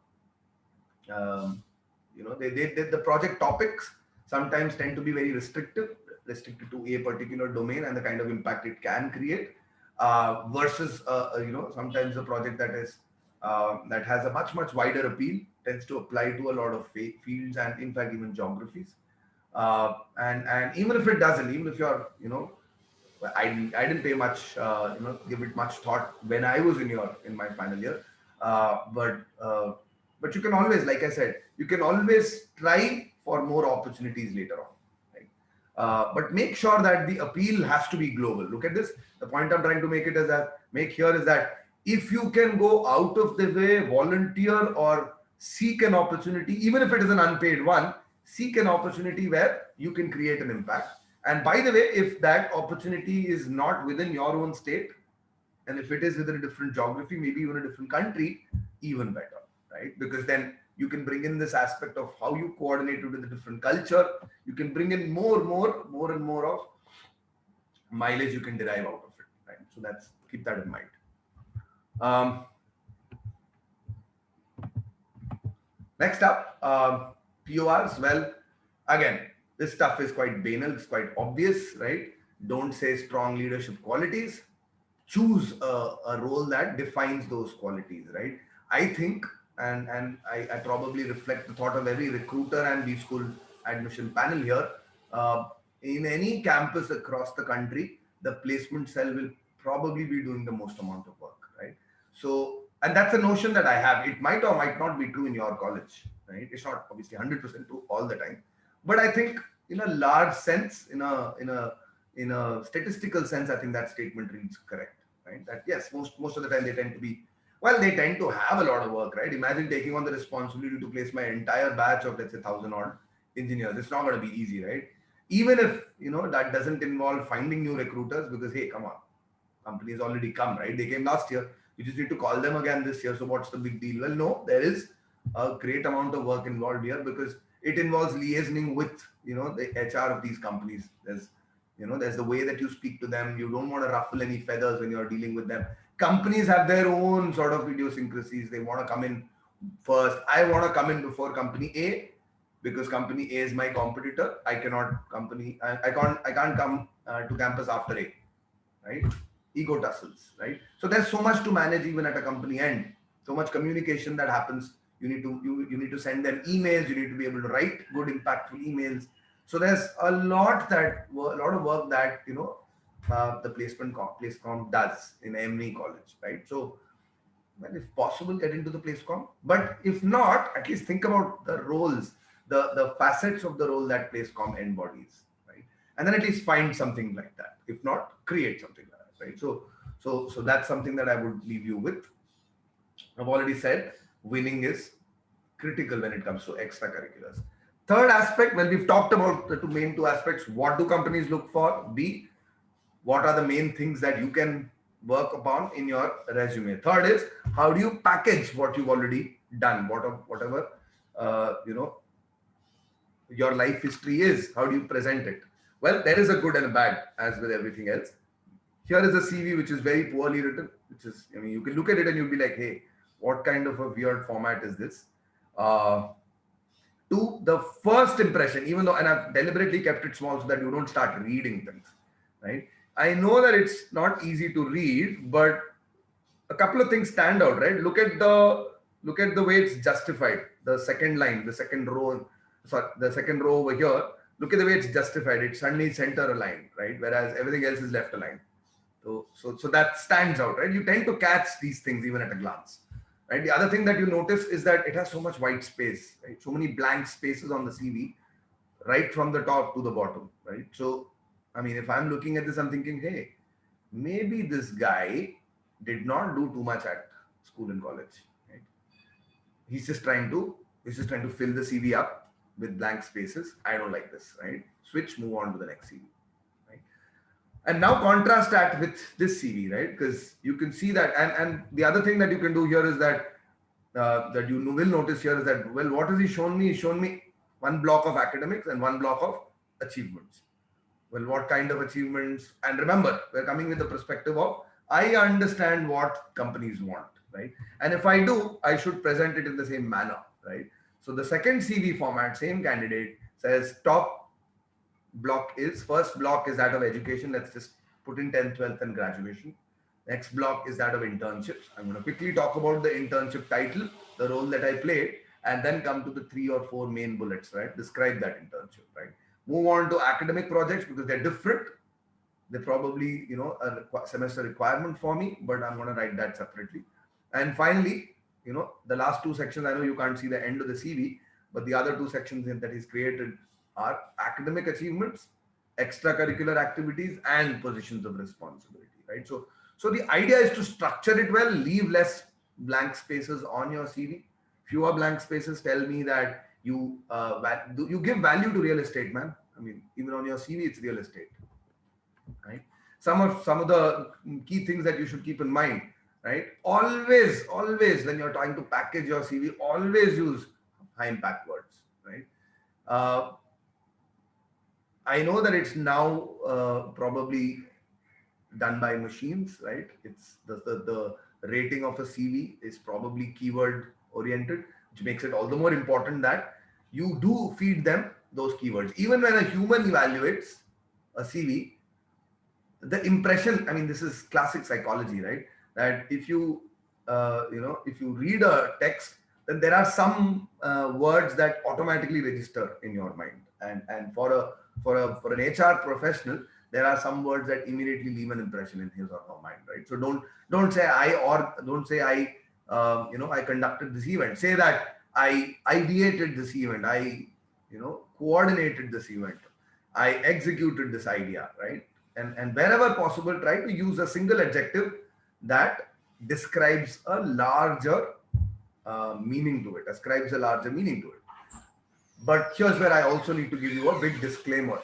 project topics sometimes tend to be very restricted to a particular domain and the kind of impact it can create, versus sometimes a project that has a much wider appeal tends to apply to a lot of fields and in fact even geographies, and even if it doesn't, even if you're I didn't pay much, give it much thought when I was in my final year. But you can always, like I said, you can always try for more opportunities later on, right? But make sure that the appeal has to be global. Look at this. The point I'm trying to make here is that if you can go out of the way, volunteer or seek an opportunity, even if it is an unpaid one, seek an opportunity where you can create an impact. And by the way, if that opportunity is not within your own state, and if it is within a different geography, maybe even a different country, even better, right? Because then you can bring in this aspect of how you coordinate with the different culture. You can bring in more and more of mileage you can derive out of it, right? So keep that in mind. Next up, PORs. Well, again, this stuff is quite banal, it's quite obvious, right? Don't say strong leadership qualities. Choose a role that defines those qualities, right? I think, and I probably reflect the thought of every recruiter and B-School admission panel here. In any campus across the country, the placement cell will probably be doing the most amount of work, right? So, and that's a notion that I have. It might or might not be true in your college, right? It's not obviously 100% true all the time, but I think in a large sense, in a statistical sense, I think that statement reads correct, right? That yes, most of the time they tend to be, well, they tend to have a lot of work, right? Imagine taking on the responsibility to place my entire batch of, let's say, 1,000 odd engineers. It's not going to be easy, right? Even if that doesn't involve finding new recruiters, because hey, come on, companies already come, right? They came last year. You just need to call them again this year. So what's the big deal? Well, no, there is a great amount of work involved here, because it involves liaising with the HR of these companies. There's the way that you speak to them. You don't want to ruffle any feathers when you're dealing with them. Companies have their own sort of idiosyncrasies. They want to come in first. I want to come in before company A, because company A is my competitor. I can't come to campus after A, right? Ego tussles, right? So there's so much to manage even at a company end. So much communication that happens. You need to send them emails. You need to be able to write good, impactful emails. So there's a lot of work that the placecom does in every college, right? So, well, if possible, get into the placecom. But if not, at least think about the roles, the facets of the role that placecom embodies, right? And then at least find something like that. If not, create something like that, right? So that's something that I would leave you with. I've already said winning is critical when it comes to extracurriculars. Third aspect, well, we've talked about the main two aspects. What do companies look for? B, what are the main things that you can work upon in your resume? Third is, how do you package what you've already done? Whatever your life history is, how do you present it? Well, there is a good and a bad, as with everything else. Here is a CV which is very poorly written, you can look at it and you'll be like, hey, what kind of a weird format is this? To the first impression, even though, and I've deliberately kept it small so that you don't start reading things, right? I know that it's not easy to read, but a couple of things stand out, right? Look at the way it's justified. The second line, the second row over here. Look at the way it's justified. It's suddenly center aligned, right? Whereas everything else is left aligned. So that stands out, right? You tend to catch these things even at a glance, right? The other thing that you notice is that it has so much white space, right? So many blank spaces on the CV, right from the top to the bottom, right? So, if I'm looking at this, I'm thinking, hey, maybe this guy did not do too much at school and college, right? He's just trying to fill the CV up with blank spaces. I don't like this, right? Switch, move on to the next CV. And now contrast that with this CV, right? Because you can see that, and the other thing that you can do here is that that you will notice here is that, well, what has he shown me? He's shown me one block of academics and one block of achievements. Well, what kind of achievements? And remember, we're coming with the perspective of, I understand what companies want, right? And if I do, I should present it in the same manner, right? So the second CV format, same candidate, says first block is that of education. Let's just put in 10th, 12th and graduation. Next block is that of internships. I'm going to quickly talk about the internship title, the role that I played, and then come to the 3 or 4 main bullets, right? Describe that internship, right? Move on to academic projects because they're different. They're probably, a semester requirement for me, but I'm going to write that separately. And finally, the last 2 sections, I know you can't see the end of the CV, but the other 2 sections that he's created are academic achievements, extracurricular activities, and positions of responsibility, right? So the idea is to structure it well, leave less blank spaces on your CV. Fewer blank spaces tell me that you give value to real estate, man. Even on your CV, it's real estate, right? Some of the key things that you should keep in mind, right? Always, when you're trying to package your CV, always use high impact words, right? I know that it's now probably done by machines, right? It's the rating of a CV is probably keyword oriented, which makes it all the more important that you do feed them those keywords. Even when a human evaluates a CV, the impression, this is classic psychology, right? That if you read a text, then there are some words that automatically register in your mind. And for an HR professional, there are some words that immediately leave an impression in his or her mind, right? So don't say I, or don't say I, I conducted this event. Say that I ideated this event, I, coordinated this event, I executed this idea, right? And wherever possible, try to use a single adjective that describes a larger meaning to it, ascribes a larger meaning to it. But here's where I also need to give you a big disclaimer,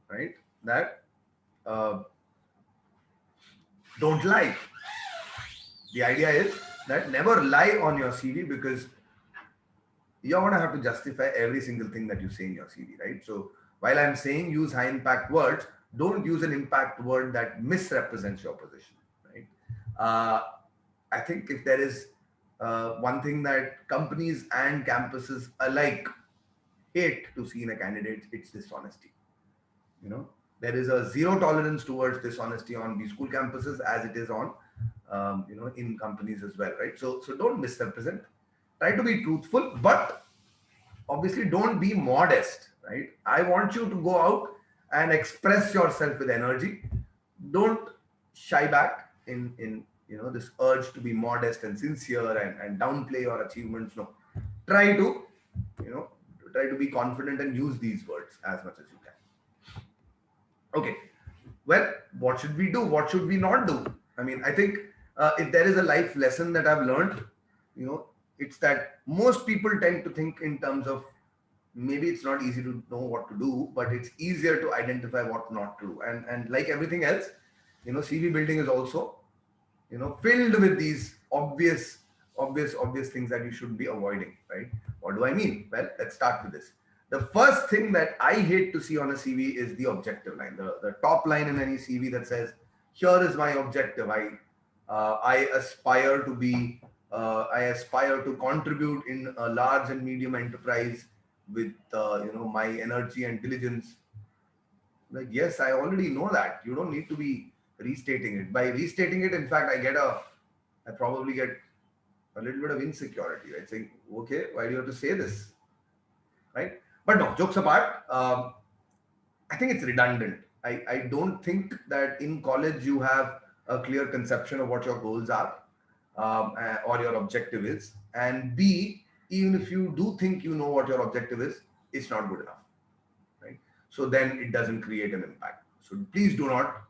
right? That don't lie. The idea is that never lie on your CV, because you're going to have to justify every single thing that you say in your CV, right? So while I'm saying use high impact words, don't use an impact word that misrepresents your position, right? I think if there is one thing that companies and campuses alike hate to see in a candidate, it's dishonesty. There is a zero tolerance towards dishonesty on B school campuses as it is on, in companies as well, right? So don't misrepresent. Try to be truthful, but obviously don't be modest, right? I want you to go out and express yourself with energy. Don't shy back in this urge to be modest and sincere and downplay your achievements. No, try to be confident and use these words as much as you can. Okay, well, what should we do? What should we not do? I mean, I think if there is a life lesson that I've learned, it's that most people tend to think in terms of, maybe it's not easy to know what to do, but it's easier to identify what not to do. And like everything else, CV building is also, filled with these obvious things that you should be avoiding, right? What do I mean? Well, let's start with this. The first thing that I hate to see on a CV is the objective line, the top line in any CV that says, here is my objective. I aspire to be, I aspire to contribute in a large and medium enterprise with, my energy and diligence. Like, yes, I already know that. You don't need to be restating it. By restating it, in fact, I probably get a little bit of insecurity, right? Saying, okay, why do you have to say this? Right? But no, jokes apart, I think it's redundant. I don't think that in college you have a clear conception of what your goals are, or your objective is. And B, even if you do think you know what your objective is, it's not good enough, right? So then it doesn't create an impact. So please do not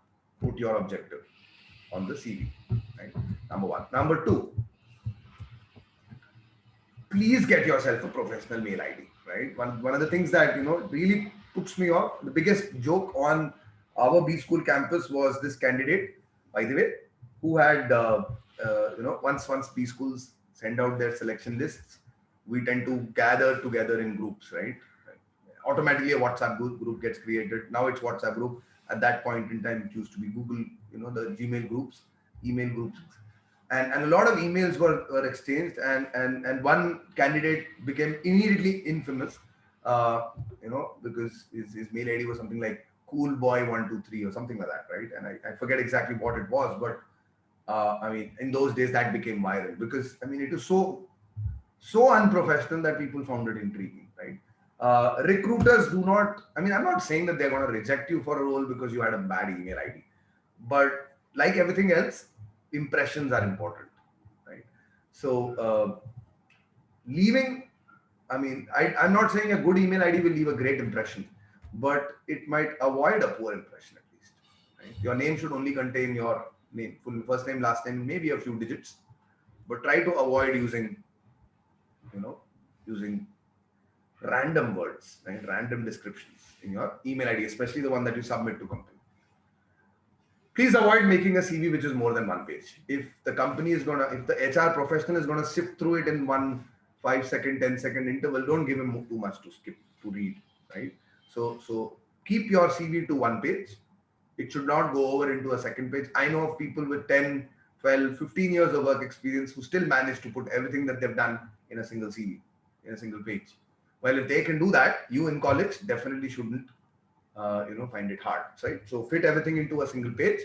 put your objective on the CV, right? Number one. Number two, please get yourself a professional mail ID, right? One of the things that, really puts me off, the biggest joke on our B school campus was this candidate, by the way, who had, once B schools send out their selection lists, we tend to gather together in groups, right? Automatically a WhatsApp group gets created. Now it's WhatsApp group. At that point in time, it used to be Google, the Gmail groups, email groups. And a lot of emails were exchanged, and one candidate became immediately infamous, because his mail ID was something like coolboy123 or something like that, right? And I forget exactly what it was, but I mean, in those days that became viral because, I mean, it was so unprofessional that people found it intriguing, right? Recruiters do not, I mean, I'm not saying that they're going to reject you for a role because you had a bad email ID, but like everything else, impressions are important, right? So leaving, I mean, I'm not saying a good email ID will leave a great impression, but it might avoid a poor impression at least, right? Your name should only contain your name, full first name, last name, maybe a few digits, but try to avoid using random words, right? Random descriptions in your email ID, especially the one that you submit to company. Please avoid making a CV which is more than one page. If the company is if the HR professional is gonna sift through it in 1 5-second, 10-second interval, don't give him too much to read, right? So keep your CV to one page. It should not go over into a second page. I know of people with 10, 12, 15 years of work experience who still manage to put everything that they've done in a single CV, in a single page. Well, if they can do that, you in college definitely shouldn't, find it hard, right? So fit everything into a single page.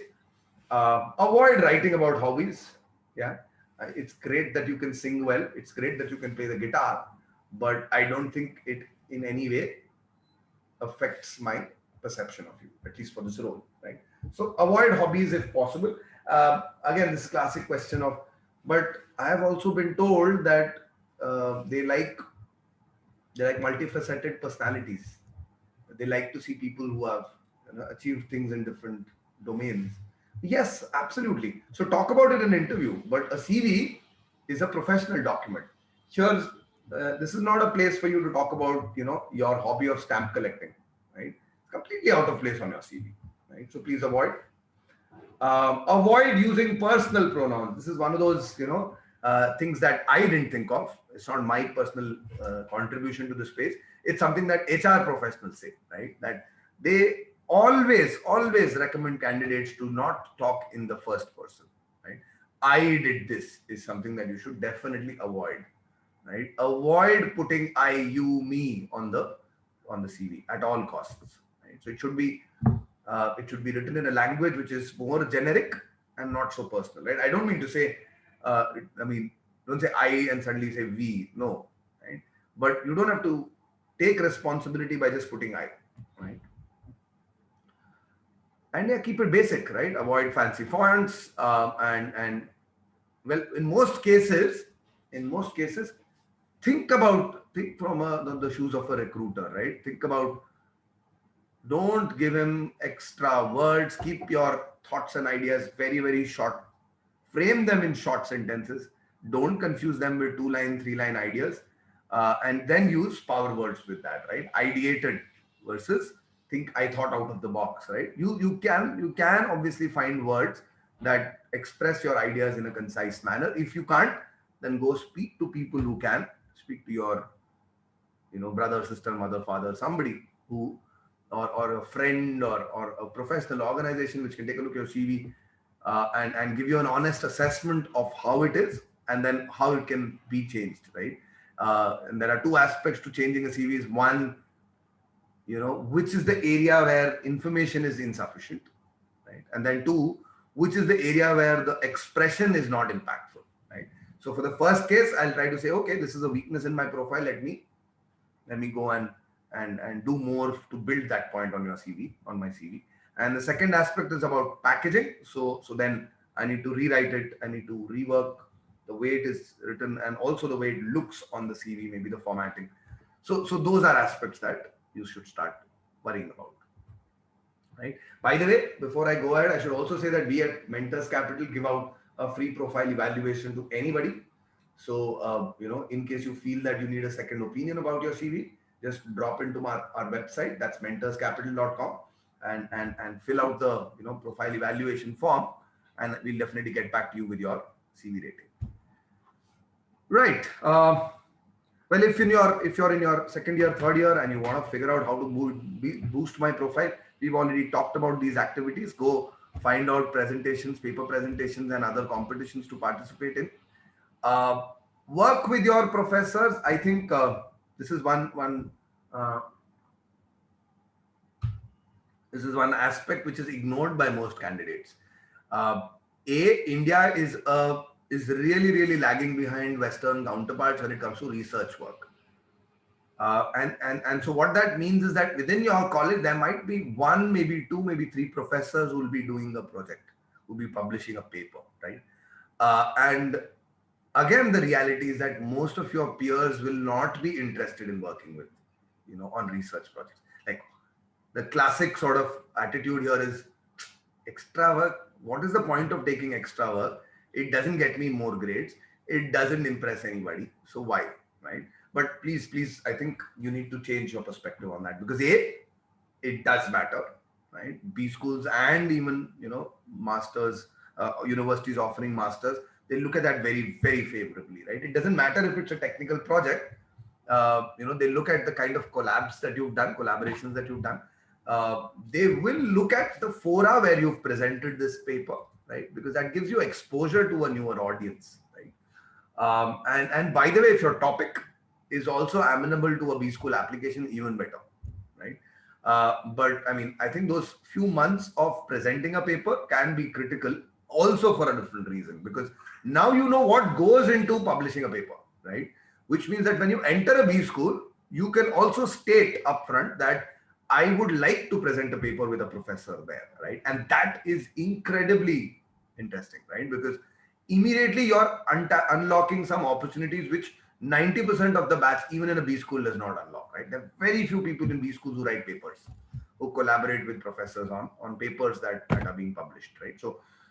Avoid writing about hobbies. Yeah, it's great that you can sing well. It's great that you can play the guitar, but I don't think it in any way affects my perception of you, at least for this role, right? So avoid hobbies if possible. Again, this classic question of, but I have also been told that they like multifaceted personalities. They like to see people who have achieved things in different domains. Yes, absolutely. So talk about it in an interview, but a CV is a professional document. Here's this is not a place for you to talk about your hobby of stamp collecting, right? It's completely out of place on your CV, right? So please avoid. Avoid using personal pronouns. This is one of those things that I didn't think of. It's not my personal contribution to the space. It's something that HR professionals say, right? That they always recommend candidates to not talk in the first person, right? I did this is something that you should definitely avoid, right? Avoid putting I, you, me on the CV at all costs, right? So it should be written in a language which is more generic and not so personal, right? I don't mean to say, don't say I and suddenly say we, no, right? But you don't have to take responsibility by just putting I, right? And yeah, keep it basic, right? Avoid fancy fonts, and well, in most cases, think from the shoes of a recruiter, right? Think about, don't give him extra words. Keep your thoughts and ideas very, very short. Frame them in short sentences. Don't confuse them with 2-line, 3-line ideas. And then use power words with that, right? Ideated versus think I thought out of the box, right? You can obviously find words that express your ideas in a concise manner. If you can't, then go speak to people who can. Speak to your brother, sister, mother, father, somebody who, or a friend, or a professional organization which can take a look at your CV and give you an honest assessment of how it is and then how it can be changed, right? And there are two aspects to changing a CV. Is one, which is the area where information is insufficient, right? And then two, which is the area where the expression is not impactful, right? So for the first case, I'll try to say, okay, this is a weakness in my profile. Let me go and do more to build that point on your CV, on my CV. And the second aspect is about packaging. So then I need to rewrite it. I need to rework the way it is written and also the way it looks on the CV, maybe the formatting. So those are aspects that you should start worrying about, right? By the way, before I go ahead, I should also say that we at Mentors Capital give out a free profile evaluation to anybody. So, in case you feel that you need a second opinion about your CV, just drop into our website, that's mentorscapital.com, and fill out the profile evaluation form, and we'll definitely get back to you with your CV rating. Right. Well, if you're in your second year, third year, and you want to figure out how to boost my profile, we've already talked about these activities. Go find out presentations, paper presentations, and other competitions to participate in. Work with your professors. I think this is one aspect which is ignored by most candidates. India is really lagging behind Western counterparts when it comes to research work. And so what that means is that within your college, there might be 1, maybe 2, maybe 3 professors who will be doing a project, who will be publishing a paper, right? And again, the reality is that most of your peers will not be interested in working with, on research projects. Like the classic sort of attitude here is extra work. What is the point of taking extra work? It doesn't get me more grades. It doesn't impress anybody. So why, right? But please, I think you need to change your perspective on that, because it does matter, right? B schools and even, masters, universities offering masters, they look at that very, very favorably, right? It doesn't matter if it's a technical project. They look at the kind of collaborations that you've done. They will look at the fora where you've presented this paper, right? Because that gives you exposure to a newer audience, right? And by the way, if your topic is also amenable to a B school application, even better, right? But I mean, I think those few months of presenting a paper can be critical also for a different reason, because now you know what goes into publishing a paper, right? Which means that when you enter a B school, you can also state upfront that I would like to present a paper with a professor there, right? And that is incredibly interesting, right? Because immediately you're unlocking some opportunities which 90% of the batch, even in a B school, does not unlock, right? There are very few people in B schools who write papers, who collaborate with professors on papers that are being published, right?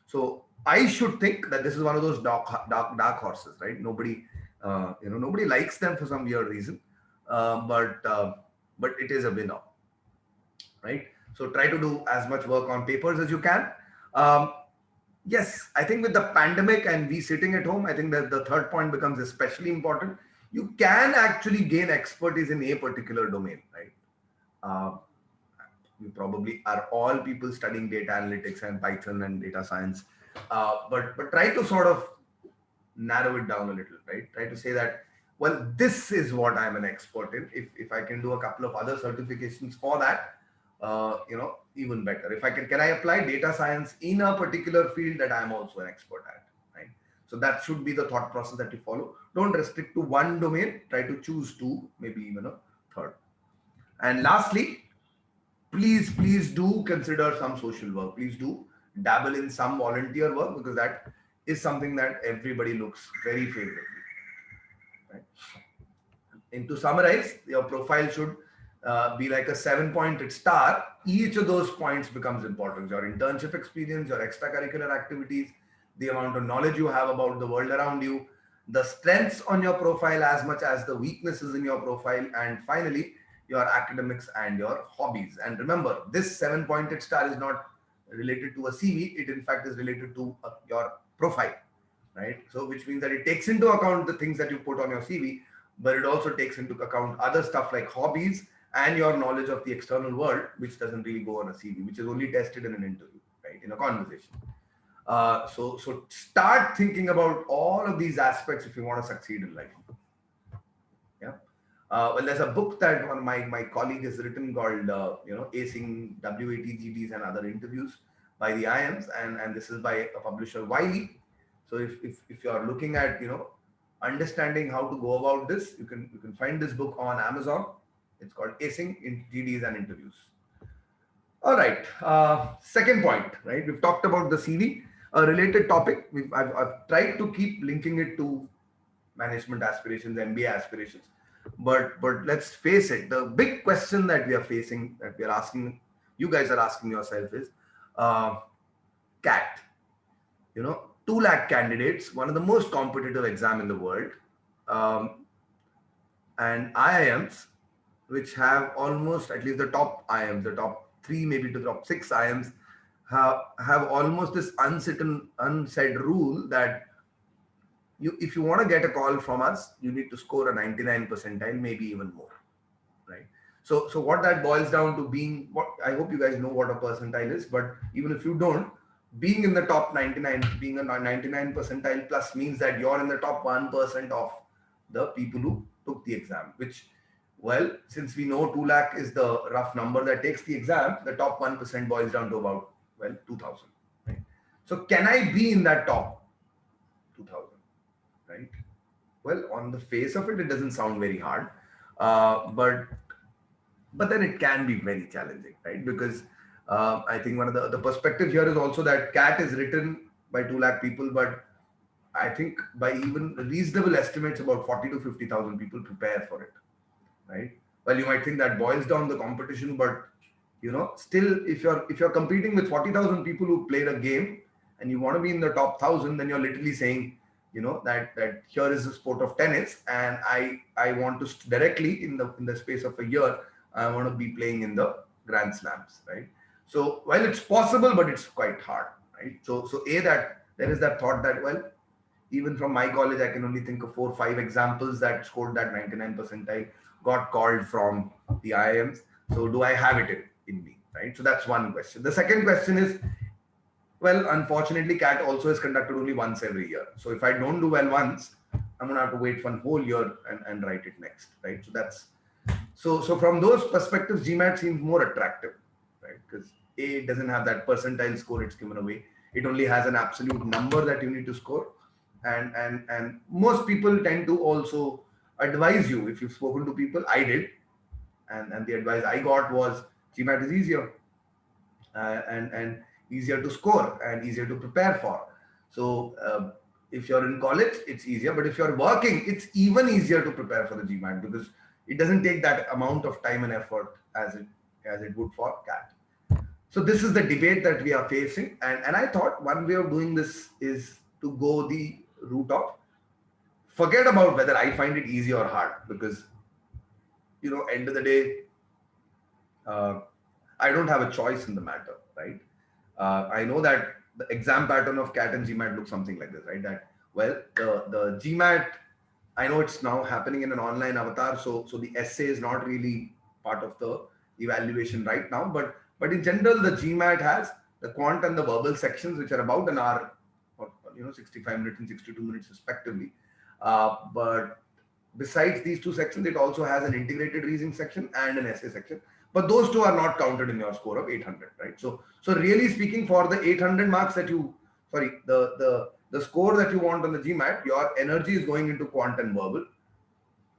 So I should think that this is one of those dark horses, right? Nobody, nobody likes them for some weird reason, but it is a winner, right? So try to do as much work on papers as you can. Um, yes, I think with the pandemic and we sitting at home, I think that the third point becomes especially important. You can actually gain expertise in a particular domain, right? Uh, we probably are all people studying data analytics and Python and data science, but try to sort of narrow it down a little, right? Try to say that, well, this is what I'm an expert in. If I can do a couple of other certifications for that, even better. If I can I apply data science in a particular field that I'm also an expert at, right? So that should be the thought process that you follow. Don't restrict to one domain. Try to choose two, maybe even a third. And lastly, please do consider some social work. Please do dabble in some volunteer work, because that is something that everybody looks very favorably, right? And to summarize, your profile should be like a 7-pointed star. Each of those points becomes important: your internship experience, your extracurricular activities, the amount of knowledge you have about the world around you, the strengths on your profile as much as the weaknesses in your profile, and finally your academics and your hobbies. And remember, this 7-pointed star is not related to a CV. It in fact is related to your profile, right? So which means that it takes into account the things that you put on your CV, but it also takes into account other stuff like hobbies and your knowledge of the external world, which doesn't really go on a CV, which is only tested in an interview, right? In a conversation. So start thinking about all of these aspects if you want to succeed in life. Yeah. Well, there's a book that one of my colleague has written called, Acing WATGDs and Other Interviews by the IIMs, and this is by a publisher, Wiley. So if you are looking at, understanding how to go about this, you can find this book on Amazon. It's called Acing in GDs and Interviews. All right. Second point, right? We've talked about the CV. A related topic. I've tried to keep linking it to management aspirations, MBA aspirations. But let's face it, the big question that we are facing, that we are asking, you guys are asking yourself is, CAT. 2 lakh candidates, one of the most competitive exam in the world, and IIMs, which have almost, at least the top IIMs, the top 3, maybe to the top 6 IIMs, have almost this unsaid rule that if you want to get a call from us, you need to score a 99 percentile, maybe even more, right? So what that boils down to being, what I hope you guys know what a percentile is, but even if you don't, being in the top 99, being a 99 percentile plus means that you're in the top 1% of the people who took the exam, which, well, since we know 2 lakh is the rough number that takes the exam, the top 1% boils down to about, 2,000, right? So can I be in that top 2,000, right? Well, on the face of it, it doesn't sound very hard, but then it can be very challenging, right? Because I think one of the perspective here is also that CAT is written by 2 lakh people, but I think by even reasonable estimates, about 40 to 50,000 people prepare for it, right? Well, you might think that boils down the competition, but still, if you're competing with 40,000 people who played a game and you want to be in the top 1,000, then you're literally saying, that here is the sport of tennis, and I want to directly in the space of a year, I want to be playing in the Grand Slams, right? So while it's possible, but it's quite hard, right? So that there is that thought that, well, even from my college, I can only think of 4 or 5 examples that scored that 99 percentile, got called from the IIMs. So do I have it in me, right? So that's one question. The second question is, well, unfortunately, CAT also is conducted only once every year. So if I don't do well once, I'm going to have to wait for a whole year and write it next, right? So that's, so from those perspectives, GMAT seems more attractive, right? Because it doesn't have that percentile score it's given away. It only has an absolute number that you need to score. And most people tend to also advise you, if you've spoken to people, I did, and the advice I got was, GMAT is easier and easier to score and easier to prepare for. So if you're in college, it's easier, but if you're working, it's even easier to prepare for the GMAT because it doesn't take that amount of time and effort as it would for CAT. So this is the debate that we are facing, and I thought one way of doing this is to go the route of forget about whether I find it easy or hard, because end of the day, uh, I don't have a choice in the matter, right? I know that the exam pattern of CAT and GMAT looks something like this, right? That the GMAT, I know it's now happening in an online avatar, so the essay is not really part of the evaluation right now, but in general, the GMAT has the quant and the verbal sections, which are about an hour, or 65 minutes and 62 minutes respectively. But besides these two sections, it also has an integrated reasoning section and an essay section. But those two are not counted in your score of 800, right? So really speaking, for the 800 marks that the score that you want on the GMAT, your energy is going into quant and verbal.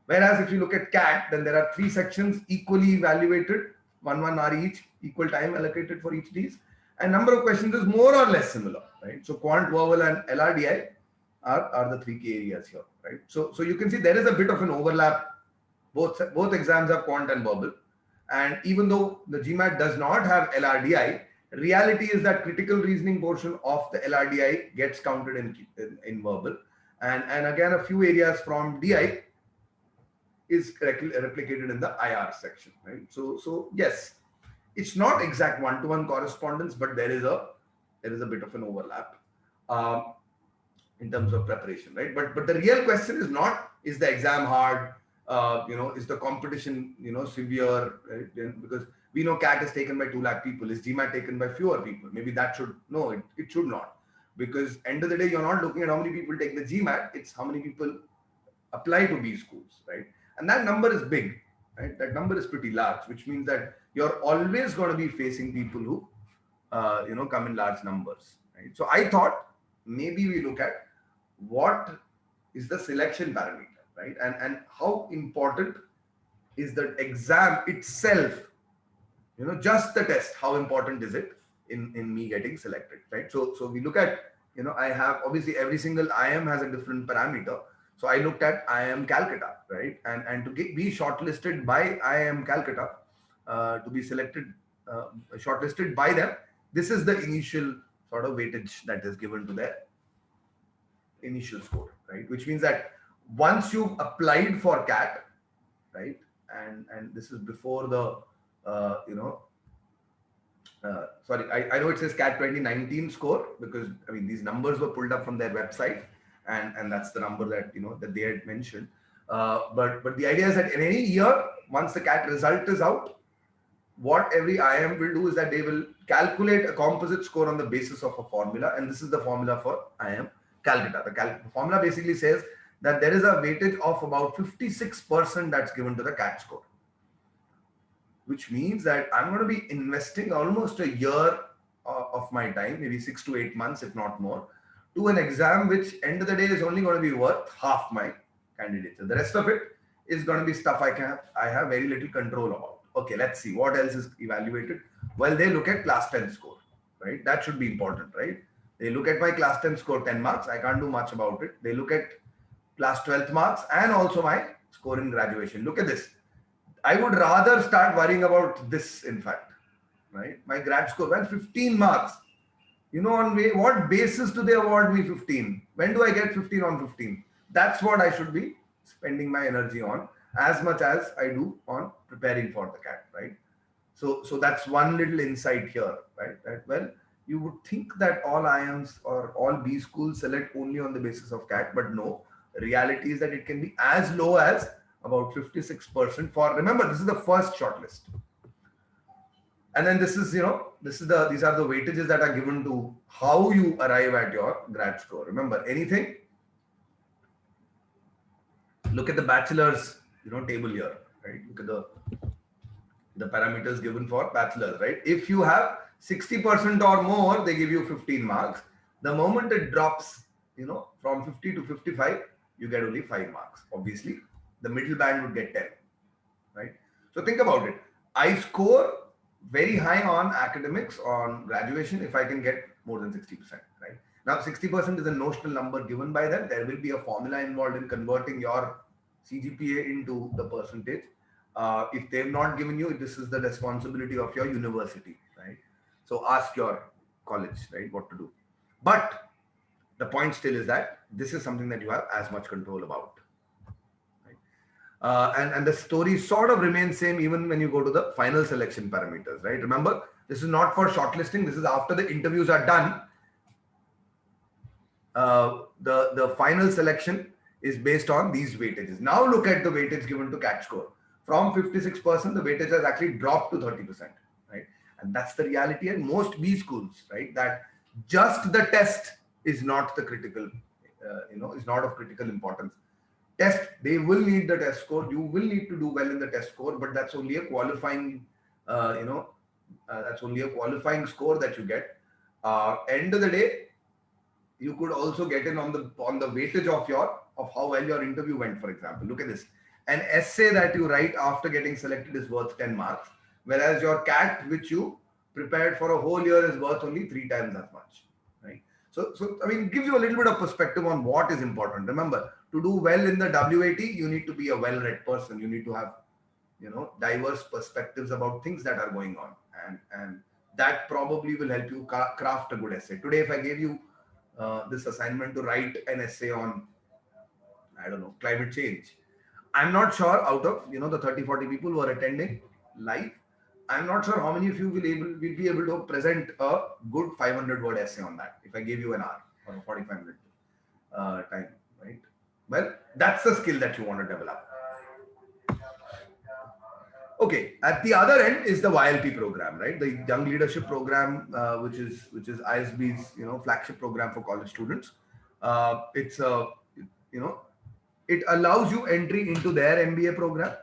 Whereas if you look at CAT, then there are three sections equally evaluated, 1 hour each, equal time allocated for each of these, and number of questions is more or less similar, right? So quant, verbal, and LRDI are the three key areas here, right? So you can see there is a bit of an overlap. Both exams have quant and verbal, and even though the GMAT does not have LRDI, reality is that critical reasoning portion of the LRDI gets counted in verbal, and again a few areas from DI is replicated in the IR section, right? So yes, it's not exact one-to-one correspondence, but there is a bit of an overlap in terms of preparation, right? But the real question is not, is the exam hard? Is the competition severe? Right? Because we know CAT is taken by 2 lakh people. Is GMAT taken by fewer people? Maybe that should it should not, because end of the day you're not looking at how many people take the GMAT. It's how many people apply to B schools, right? And that number is big, right? That number is pretty large, which means that you're always going to be facing people who come in large numbers, right? So I thought maybe we look at what is the selection parameter, right? And how important is the exam itself, just the test, how important is it in me getting selected, right? So we look at, I have obviously every single IIM has a different parameter. So I looked at IIM Calcutta, right? And to be shortlisted by IIM Calcutta, to be selected, shortlisted by them, this is the initial sort of weightage that is given to their initial score, right? Which means that once you've applied for CAT, right, and this is before the I know it says CAT 2019 score, because these numbers were pulled up from their website, and that's the number that that they had mentioned. But the idea is that in any year, once the CAT result is out, what every IIM will do is that they will calculate a composite score on the basis of a formula, and this is the formula for IIM Calcutta. The formula basically says that there is a weightage of about 56% that's given to the CAT score, which means that I'm going to be investing almost a year of my time, maybe 6 to 8 months, if not more, to an exam which end of the day is only going to be worth half my candidature. The rest of it is going to be stuff I have very little control about. Okay, let's see what else is evaluated. Well, they look at class 10 score, right? That should be important, right? They look at my class 10 score, 10 marks. I can't do much about it. They look at class 12th marks and also my score in graduation. Look at this. I would rather start worrying about this, in fact, right? My grad score, well, 15 marks. On what basis do they award me 15? When do I get 15 on 15? That's what I should be spending my energy on, as much as I do on preparing for the CAT, right? So that's one little insight here, right? That, well, you would think that all IIMs or all B schools select only on the basis of CAT, but no. The reality is that it can be as low as about 56% for, remember, this is the first shortlist. And then this is, these are the weightages that are given to how you arrive at your grad score. Remember, anything, look at the bachelor's, table here, right? Look at the parameters given for bachelor's, right? If you have 60% or more, they give you 15 marks. The moment it drops, from 50 to 55, you get only 5 marks. Obviously, the middle band would get 10, right? So think about it. I score very high on academics, on graduation, if I can get more than 60%, right? Now, 60% is a notional number given by them. There will be a formula involved in converting your CGPA into the percentage. If they've not given you, this is the responsibility of your university, right? So ask your college, right, what to do. But the point still is that this is something that you have as much control about. And the story sort of remains same even when you go to the final selection parameters, right? Remember, this is not for shortlisting. This is after the interviews are done. The final selection is based on these weightages. Now look at the weightage given to CAT score. From 56%, the weightage has actually dropped to 30%, right? And that's the reality at most B schools, right? That just the test is not the critical, is not of critical importance. Test, they will need the test score. You will need to do well in the test score, but that's only a qualifying, that's only a qualifying score that you get. End of the day, you could also get in on the weightage of how well your interview went. For example, look at this: an essay that you write after getting selected is worth 10 marks, whereas your CAT, which you prepared for a whole year, is worth only 3 times as much, right? So I mean, it gives you a little bit of perspective on what is important. Remember, to do well in the WAT, you need to be a well-read person. You need to have, diverse perspectives about things that are going on, and that probably will help you craft a good essay. Today, if I gave you this assignment to write an essay on, I don't know, climate change, I'm not sure out of the 30-40 people who are attending live, I'm not sure how many of you will be able to present a good 500-word essay on that if I gave you an hour or a 45-minute time, right? Well, that's the skill that you want to develop. Okay, at the other end is the YLP program, right? The Young Leadership Program, which is ISB's flagship program for college students. It's a it allows you entry into their MBA program.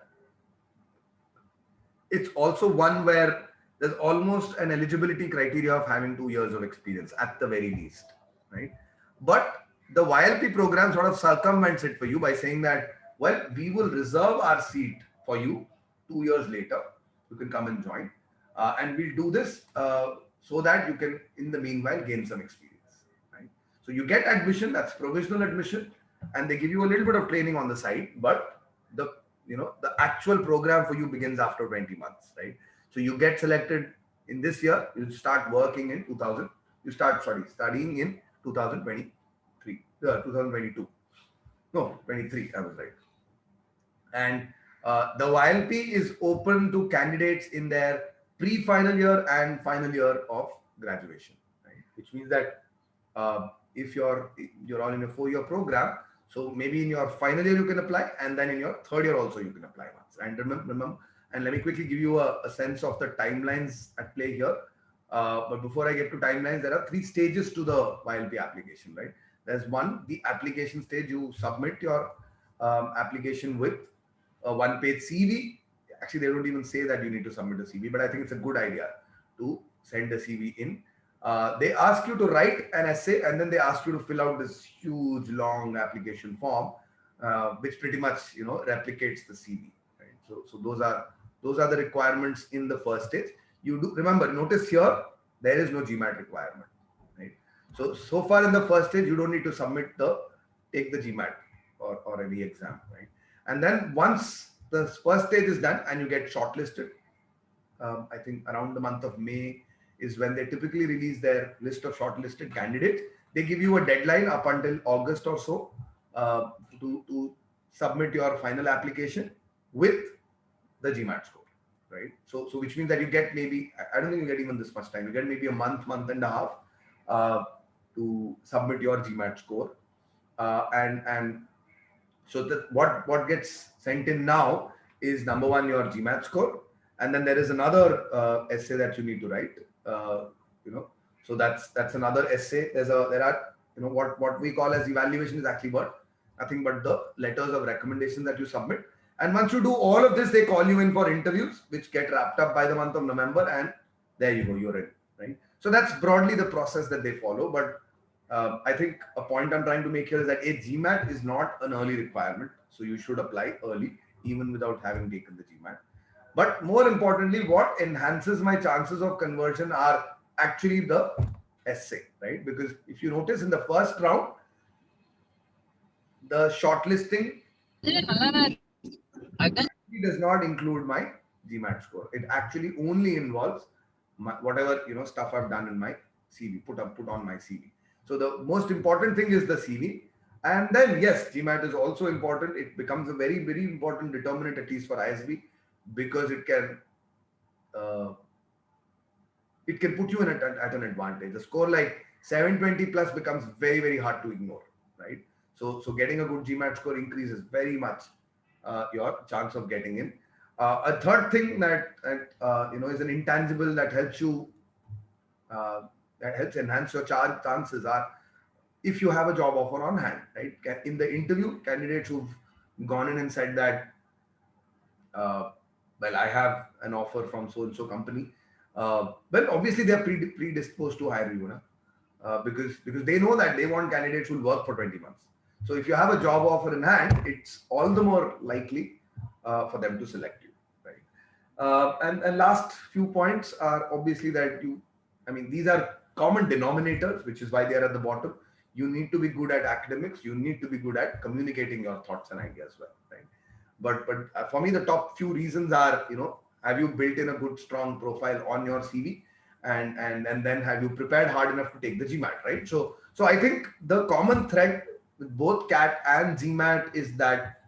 It's also one where there's almost an eligibility criteria of having 2 years of experience at the very least, right? But the YLP program sort of circumvents it for you by saying that, well, we will reserve our seat for you 2 years later. You can come and join, and we'll do this so that you can, in the meanwhile, gain some experience, right? So you get admission, that's provisional admission, and they give you a little bit of training on the side, but the actual program for you begins after 20 months, right? So you get selected in this year, you start working in studying in 2023, 2022. No, 23, I was right. And the YLP is open to candidates in their pre-final year and final year of graduation, right? Which means that if you're all in a 4-year program, so maybe in your final year you can apply, and then in your third year also you can apply once. And remember, and let me quickly give you a sense of the timelines at play here. But before I get to timelines, there are 3 stages to the YLP application, right? There's one, the application stage. You submit your application with a 1-page CV. Actually, they don't even say that you need to submit a CV, but I think it's a good idea to send a CV in. They ask you to write an essay, and then they ask you to fill out this huge long application form, which pretty much replicates the CV. Right? So those are the requirements in the first stage. You do remember, notice here there is no GMAT requirement. Right? So far in the first stage, you don't need to take the GMAT or any exam. Right? And then once the first stage is done and you get shortlisted, I think around the month of May is when they typically release their list of shortlisted candidates. They give you a deadline up until August or so to submit your final application with the GMAT score, right? So which means that you get maybe, I don't think you get even this much time. You get maybe a month and a half to submit your GMAT score, and so what gets sent in now is, number one, your GMAT score, and then there is another essay that you need to write. So that's another essay. There are what we call as evaluation is actually nothing but the letters of recommendation that you submit. And once you do all of this, they call you in for interviews, which get wrapped up by the month of November, and there you go, you're in, right? So that's broadly the process that they follow. But I think a point I'm trying to make here is that a GMAT is not an early requirement, so you should apply early, even without having taken the GMAT. But more importantly, what enhances my chances of conversion are actually the essay, right? Because if you notice in the first round, the shortlisting does not include my GMAT score. It actually only involves whatever stuff I've done in my CV, put on my CV. So the most important thing is the CV, and then yes, GMAT is also important. It becomes a very very important determinant, at least for ISB, because uh, it can put you at an advantage. A score like 720 plus becomes very very hard to ignore, right? So getting a good GMAT score increases very much your chance of getting in. A third thing that is an intangible that helps you uh, that helps enhance your chances are if you have a job offer on hand, right? In the interview, candidates who've gone in and said that, uh, well, I have an offer from so and so company. Well, obviously they are predisposed to hire you, because they know that they want candidates who will work for 20 months. So if you have a job offer in hand, it's all the more likely for them to select you, right? And last few points are obviously that these are common denominators, which is why they are at the bottom. You need to be good at academics. You need to be good at communicating your thoughts and ideas well, right? But for me, the top few reasons are, have you built in a good strong profile on your CV, and then have you prepared hard enough to take the GMAT, right? So I think the common thread with both CAT and GMAT is that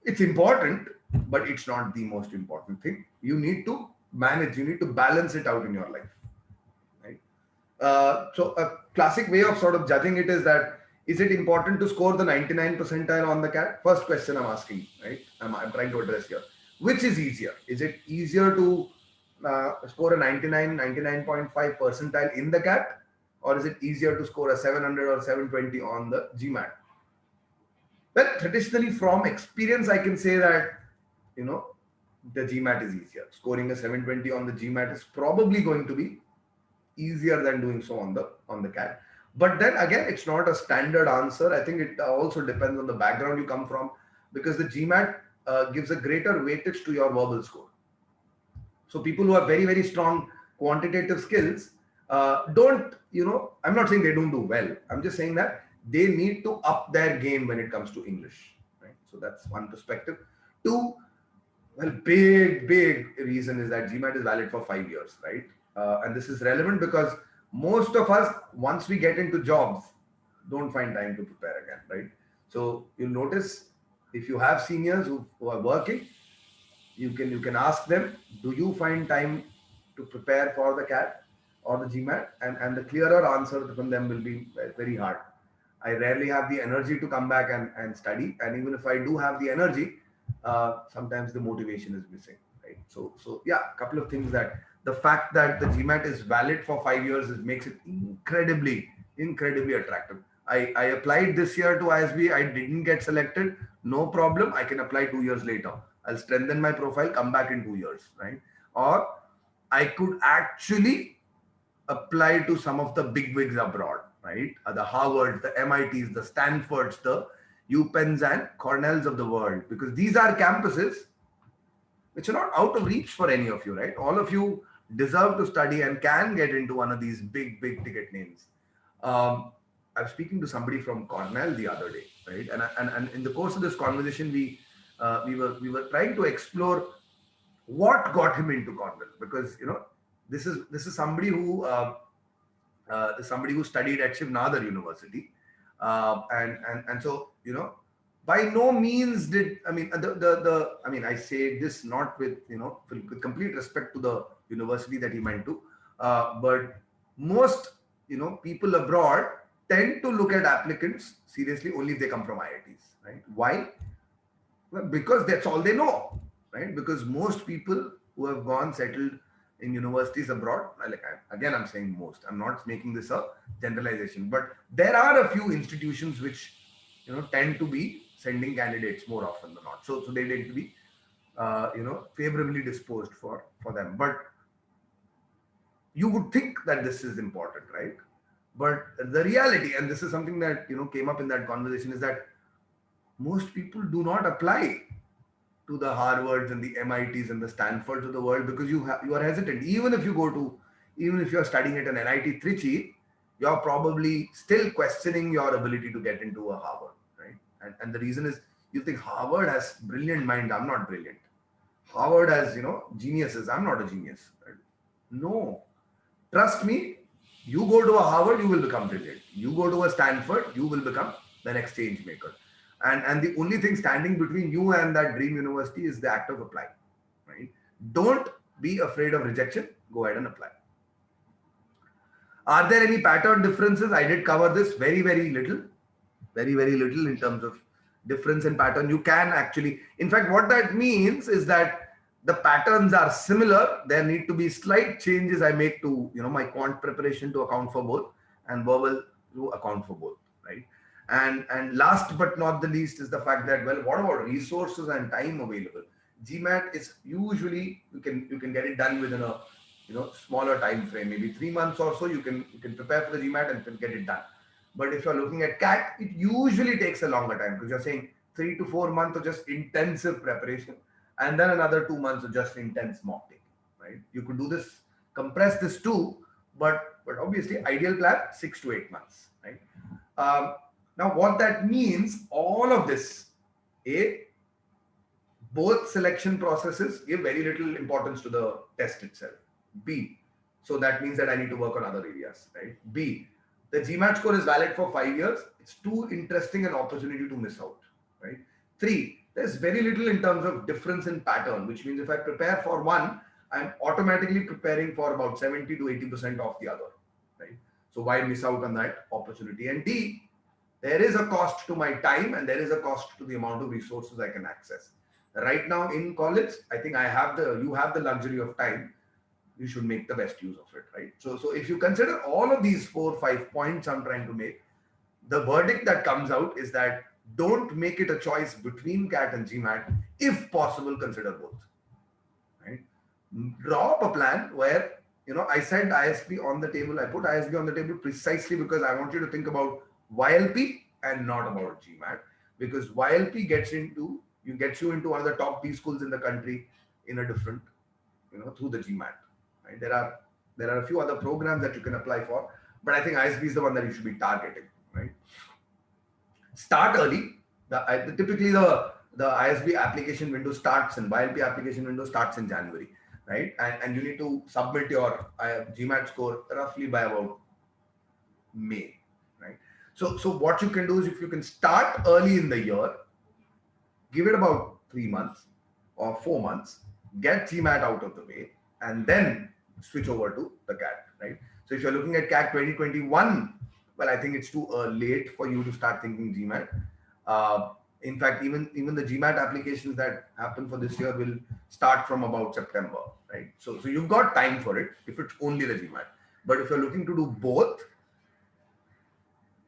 it's important, but it's not the most important thing. You need to manage, you need to balance it out in your life, right? So a classic way of sort of judging it is that, is it important to score the 99 percentile on the CAT? First question I'm asking, right? I'm trying to address here. Which is easier? Is it easier to score a 99.5 percentile in the CAT, or is it easier to score a 700 or 720 on the GMAT? Well, traditionally, from experience, I can say that, you know, the GMAT is easier. Scoring a 720 on the GMAT is probably going to be easier than doing so on the CAT. But then again, it's not a standard answer. I think it also depends on the background you come from, because the GMAT gives a greater weightage to your verbal score. So people who have very very strong quantitative skills don't, I'm not saying they don't do well. I'm just saying that they need to up their game when it comes to English, right? So that's one perspective. Two, well, big reason is that GMAT is valid for 5 years, right? And this is relevant because most of us, once we get into jobs, don't find time to prepare again, right? So you'll notice, if you have seniors who are working, you can ask them, do you find time to prepare for the CAT or the GMAT? And the clearer answer from them will be very hard. I rarely have the energy to come back and study. And even if I do have the energy, sometimes the motivation is missing, right? So yeah, a couple of things. That the fact that the GMAT is valid for 5 years makes it incredibly attractive. I applied this year to ISB. I didn't get selected. No problem. I can apply 2 years later. I'll strengthen my profile, come back in 2 years, right? Or I could actually apply to some of the big wigs abroad, right? The Harvards, the MITs, the Stanfords, the UPenns and Cornells of the world, because these are campuses which are not out of reach for any of you, right? All of you deserve to study and can get into one of these big ticket names. I was speaking to somebody from Cornell the other day, right? And in the course of this conversation, we were trying to explore what got him into Cornell, because this is somebody who studied at Shiv Nadar University, and so by no means did I say this not with with complete respect to the university that he went to, but most people abroad tend to look at applicants seriously only if they come from IITs, right? Why? Well, because that's all they know, right? Because most people who have gone settled in universities abroad, I'm saying most. I'm not making this a generalization, but there are a few institutions which tend to be sending candidates more often than not. So they tend to be favorably disposed for them. But you would think that this is important, right? But the reality, and this is something that came up in that conversation, is that most people do not apply to the Harvards and the MITs and the Stanfords of the world because you are hesitant. Even if you are studying at an NIT Trichy, you're probably still questioning your ability to get into a Harvard, right? And the reason is you think Harvard has brilliant mind. I'm not brilliant. Harvard has, geniuses. I'm not a genius. Right? No, trust me. You go to a Harvard, you will become brilliant. You go to a Stanford, you will become the next change maker. And the only thing standing between you and that dream university is the act of applying, right? Don't be afraid of rejection. Go ahead and apply. Are there any pattern differences? I did cover this very, very little in terms of difference in pattern. You can actually, in fact, what that means is that the patterns are similar. There need to be slight changes I make to, my quant preparation to account for both and verbal to account for both, right? And last but not the least is the fact that, well, what about resources and time available? GMAT is usually, you can get it done within a, smaller time frame, maybe 3 months or so. You can prepare for the GMAT and can get it done. But if you're looking at CAT, it usually takes a longer time because you're saying 3 to 4 months of just intensive preparation and then another 2 months of just intense mock taking, right? You could do this, compress this too, but obviously ideal plan 6 to 8 months, right? Now what that means, all of this, both selection processes give very little importance to the test itself. B, so that means that I need to work on other areas, right? B, the GMAT score is valid for 5 years. It's too interesting an opportunity to miss out, right? 3, there's very little in terms of difference in pattern, which means if I prepare for one, I'm automatically preparing for about 70 to 80% of the other, right? So why miss out on that opportunity? And D, there is a cost to my time and there is a cost to the amount of resources I can access. Right now in college, I think you have the luxury of time. You should make the best use of it, right? So if you consider all of these 4 or 5 points I'm trying to make, the verdict that comes out is that don't make it a choice between CAT and GMAT. If possible, consider both, right? Draw up a plan where, I said ISB on the table. I put ISB on the table precisely because I want you to think about YLP and not about GMAT, because YLP gets you into one of the top B schools in the country in a different, through the GMAT. Right? There are a few other programs that you can apply for, but I think ISB is the one that you should be targeting, right? Start early. Typically the ISB application window starts in YLP application window starts in January, right? And you need to submit your GMAT score roughly by about May, right? So what you can do is if you can start early in the year, give it about 3 months or 4 months, get GMAT out of the way, and then switch over to the CAT, right? So if you're looking at CAT 2021, well, I think it's too late for you to start thinking GMAT. In fact, even the GMAT applications that happen for this year will start from about September, right? So you've got time for it if it's only the GMAT. But if you're looking to do both,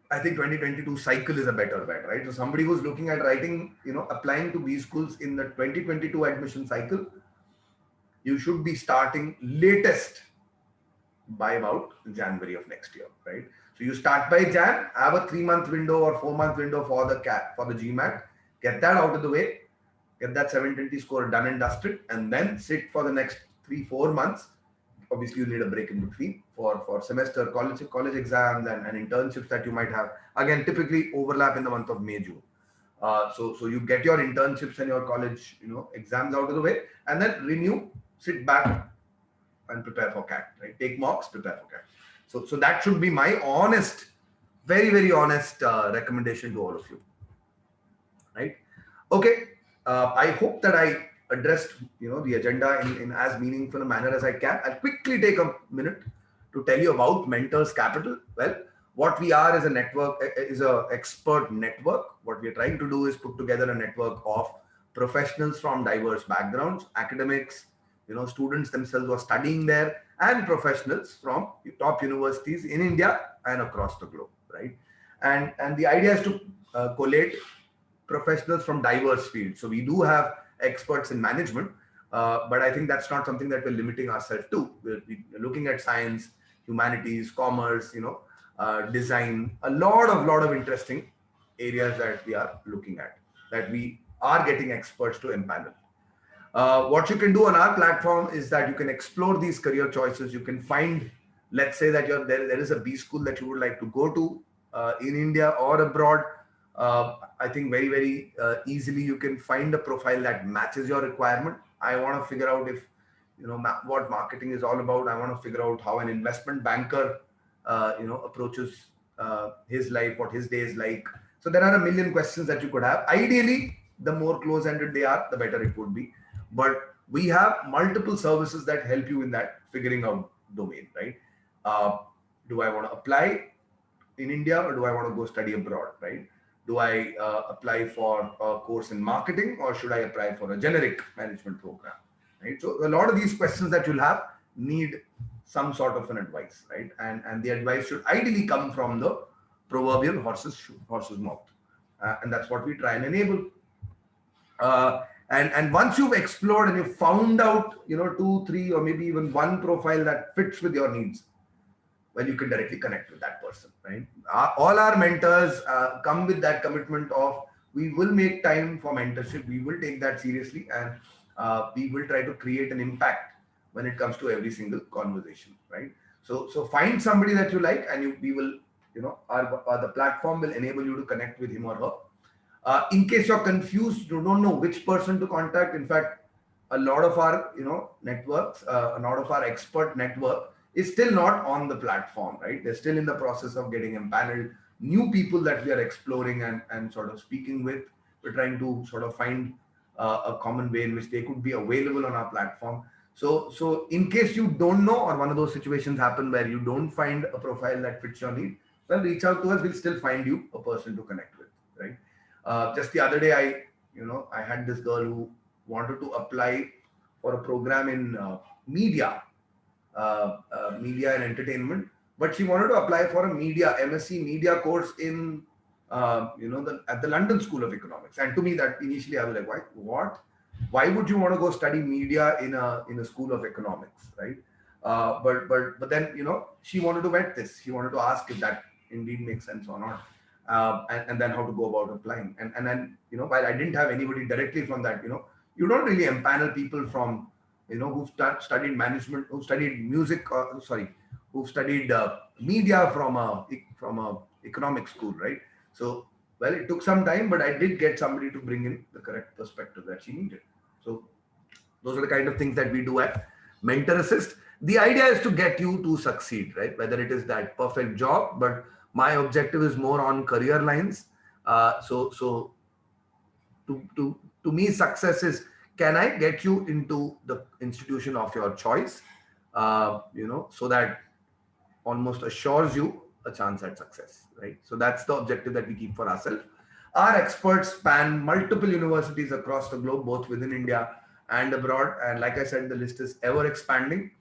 I think 2022 cycle is a better bet, right? So somebody who's looking at writing, applying to B schools in the 2022 admission cycle, you should be starting latest by about January of next year, right? So you start by Jan, have a 3-month window or 4-month window for the CAT, for the GMAT, get that out of the way, get that 720 score done and dusted, and then sit for the next 3-4 months. Obviously, you need a break in between for semester, college exams and internships that you might have. Again, typically overlap in the month of May, June. So you get your internships and your college, exams out of the way, and then renew, sit back and prepare for CAT, right? Take mocks, prepare for CAT. So that should be my honest, very, very honest recommendation to all of you, right? Okay. I hope that I addressed, the agenda in as meaningful a manner as I can. I'll quickly take a minute to tell you about Mentors Capital. Well, what we are is a network, is a expert network. What we're trying to do is put together a network of professionals from diverse backgrounds, academics, students themselves who are studying there, and professionals from top universities in India and across the globe, right? And the idea is to collate professionals from diverse fields. So we do have experts in management, but I think that's not something that we're limiting ourselves to. We're looking at science, humanities, commerce, design, a lot of interesting areas that we are looking at, that we are getting experts to empanel, What you can do on our platform is that you can explore these career choices. You can find, let's say that there is a B school that you would like to go to in India or abroad. I think very easily you can find a profile that matches your requirement. I want to figure out if what marketing is all about. I want to figure out how an investment banker approaches his life, what his day is like. So there are a million questions that you could have. Ideally, the more close-ended they are, the better it would be. But we have multiple services that help you in that figuring out domain, right? Do I want to apply in India or do I want to go study abroad, right? Do I apply for a course in marketing or should I apply for a generic management program, right? So a lot of these questions that you'll have need some sort of an advice, right? And the advice should ideally come from the proverbial horse's mouth, and that's what we try and enable. And once you've explored and you've found out, 2, 3, or maybe even one profile that fits with your needs, well, you can directly connect with that person, right? All our mentors come with that commitment of we will make time for mentorship, we will take that seriously, and we will try to create an impact when it comes to every single conversation, right? So find somebody that you like, and we will, the platform will enable you to connect with him or her. In case you're confused, you don't know which person to contact. In fact, a lot of our networks, a lot of our expert network is still not on the platform, right? They're still in the process of getting empaneled. New people that we are exploring and sort of speaking with, we're trying to sort of find a common way in which they could be available on our platform. So in case you don't know, or one of those situations happen where you don't find a profile that fits your need, well, reach out to us. We'll still find you a person to connect with, right? Just the other day, I had this girl who wanted to apply for a program in media and entertainment, but she wanted to apply for a MSc media course in at the London School of Economics. And to me, that initially I was like, why would you want to go study media in a school of economics, right? But then she wanted to vet this. She wanted to ask if that indeed makes sense or not. And then how to go about applying. And then, while I didn't have anybody directly from that, you don't really empanel people from, who've studied management, who've studied music, who've studied media from a economic school, right? So, well, it took some time, but I did get somebody to bring in the correct perspective that she needed. So those are the kind of things that we do at Mentor Assist. The idea is to get you to succeed, right? Whether it is that perfect job, but my objective is more on career lines. So to me, success is, can I get you into the institution of your choice, so that almost assures you a chance at success, right? So that's the objective that we keep for ourselves. Our experts span multiple universities across the globe, both within India and abroad. And like I said, the list is ever expanding,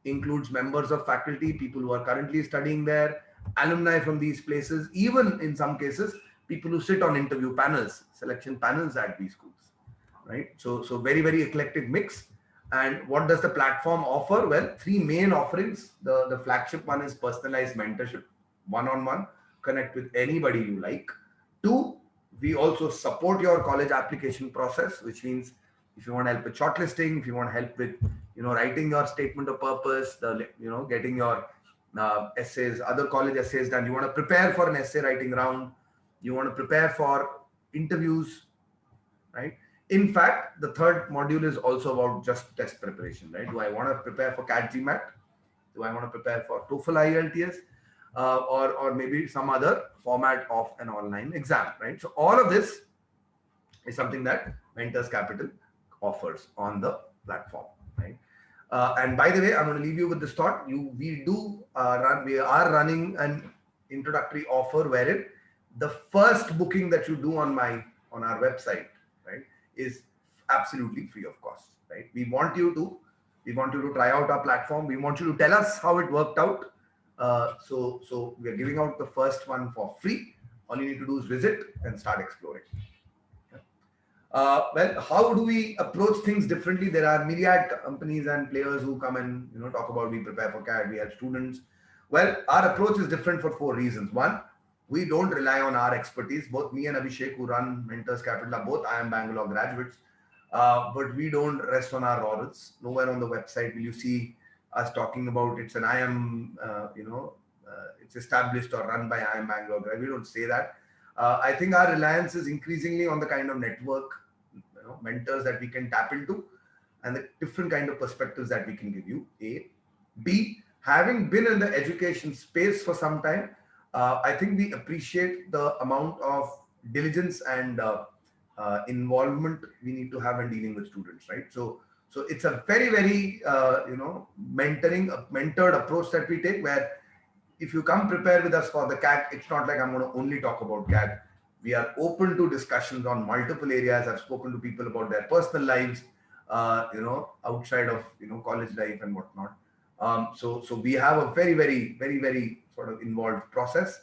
includes members of faculty, people who are currently studying there, alumni from these places, even in some cases, people who sit on interview panels, selection panels at these schools, right? So very eclectic mix. And what does the platform offer? Well, 3 main offerings. The flagship one is personalized mentorship, one-on-one, connect with anybody you like. 2, we also support your college application process, which means if you want help with shortlisting, if you want help with, writing your statement of purpose, getting your essays, other college essays done, you want to prepare for an essay writing round, you want to prepare for interviews, right? In fact, the third module is also about just test preparation, right? Do I want to prepare for CAT GMAT? Do I want to prepare for TOEFL IELTS? Or maybe some other format of an online exam, right? So all of this is something that Mentors Capital offers on the platform, right? And by the way, I'm going to leave you with this thought. We are running an introductory offer wherein the first booking that you do on our website, right, is absolutely free of cost, right? We want you to try out our platform. We want you to tell us how it worked out. So we are giving out the first one for free. All you need to do is visit and start exploring. Well, how do we approach things differently? There are myriad companies and players who come and talk about we prepare for CAT, we help students. Well, our approach is different for 4 reasons. One, we don't rely on our expertise. Both me and Abhishek, who run Mentors Capital, are both IIM Bangalore graduates. but we don't rest on our laurels. Nowhere on the website will you see us talking about it's an IIM, it's established or run by IIM Bangalore. Right? We don't say that. I think our reliance is increasingly on the kind of network, mentors that we can tap into, and the different kind of perspectives that we can give you. A, B, having been in the education space for some time, I think we appreciate the amount of diligence and involvement we need to have in dealing with students, right? So it's a very, very mentored approach that we take, where if you come prepared with us for the CAT, it's not like I'm going to only talk about CAT. We are open to discussions on multiple areas. I've spoken to people about their personal lives, outside of college life and whatnot. So we have a very, very, very, very sort of involved process.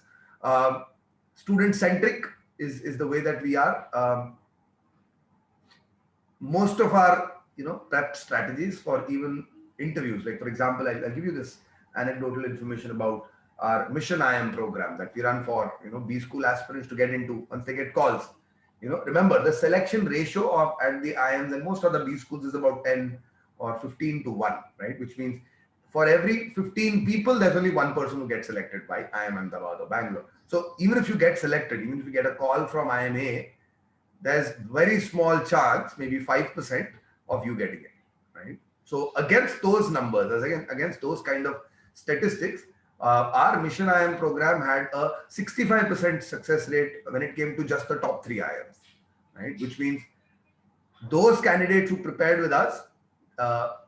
Student centric is the way that we are. Most of our prep strategies for even interviews, like for example, I'll give you this anecdotal information about our Mission IIM program that we run for B school aspirants to get into once they get calls. Remember the selection ratio of at the IIMs and most of the B schools is about 10 or 15 to 1, right? Which means for every 15 people, there's only one person who gets selected by IIM Ahmedabad or Bangalore. So even if you get selected, even if you get a call from IIMA, there's very small chance, maybe 5% of you getting it, right? So against those numbers, against those kind of statistics, our Mission IIM program had a 65% success rate when it came to just the top 3 IIMs, right? Which means those candidates who prepared with us,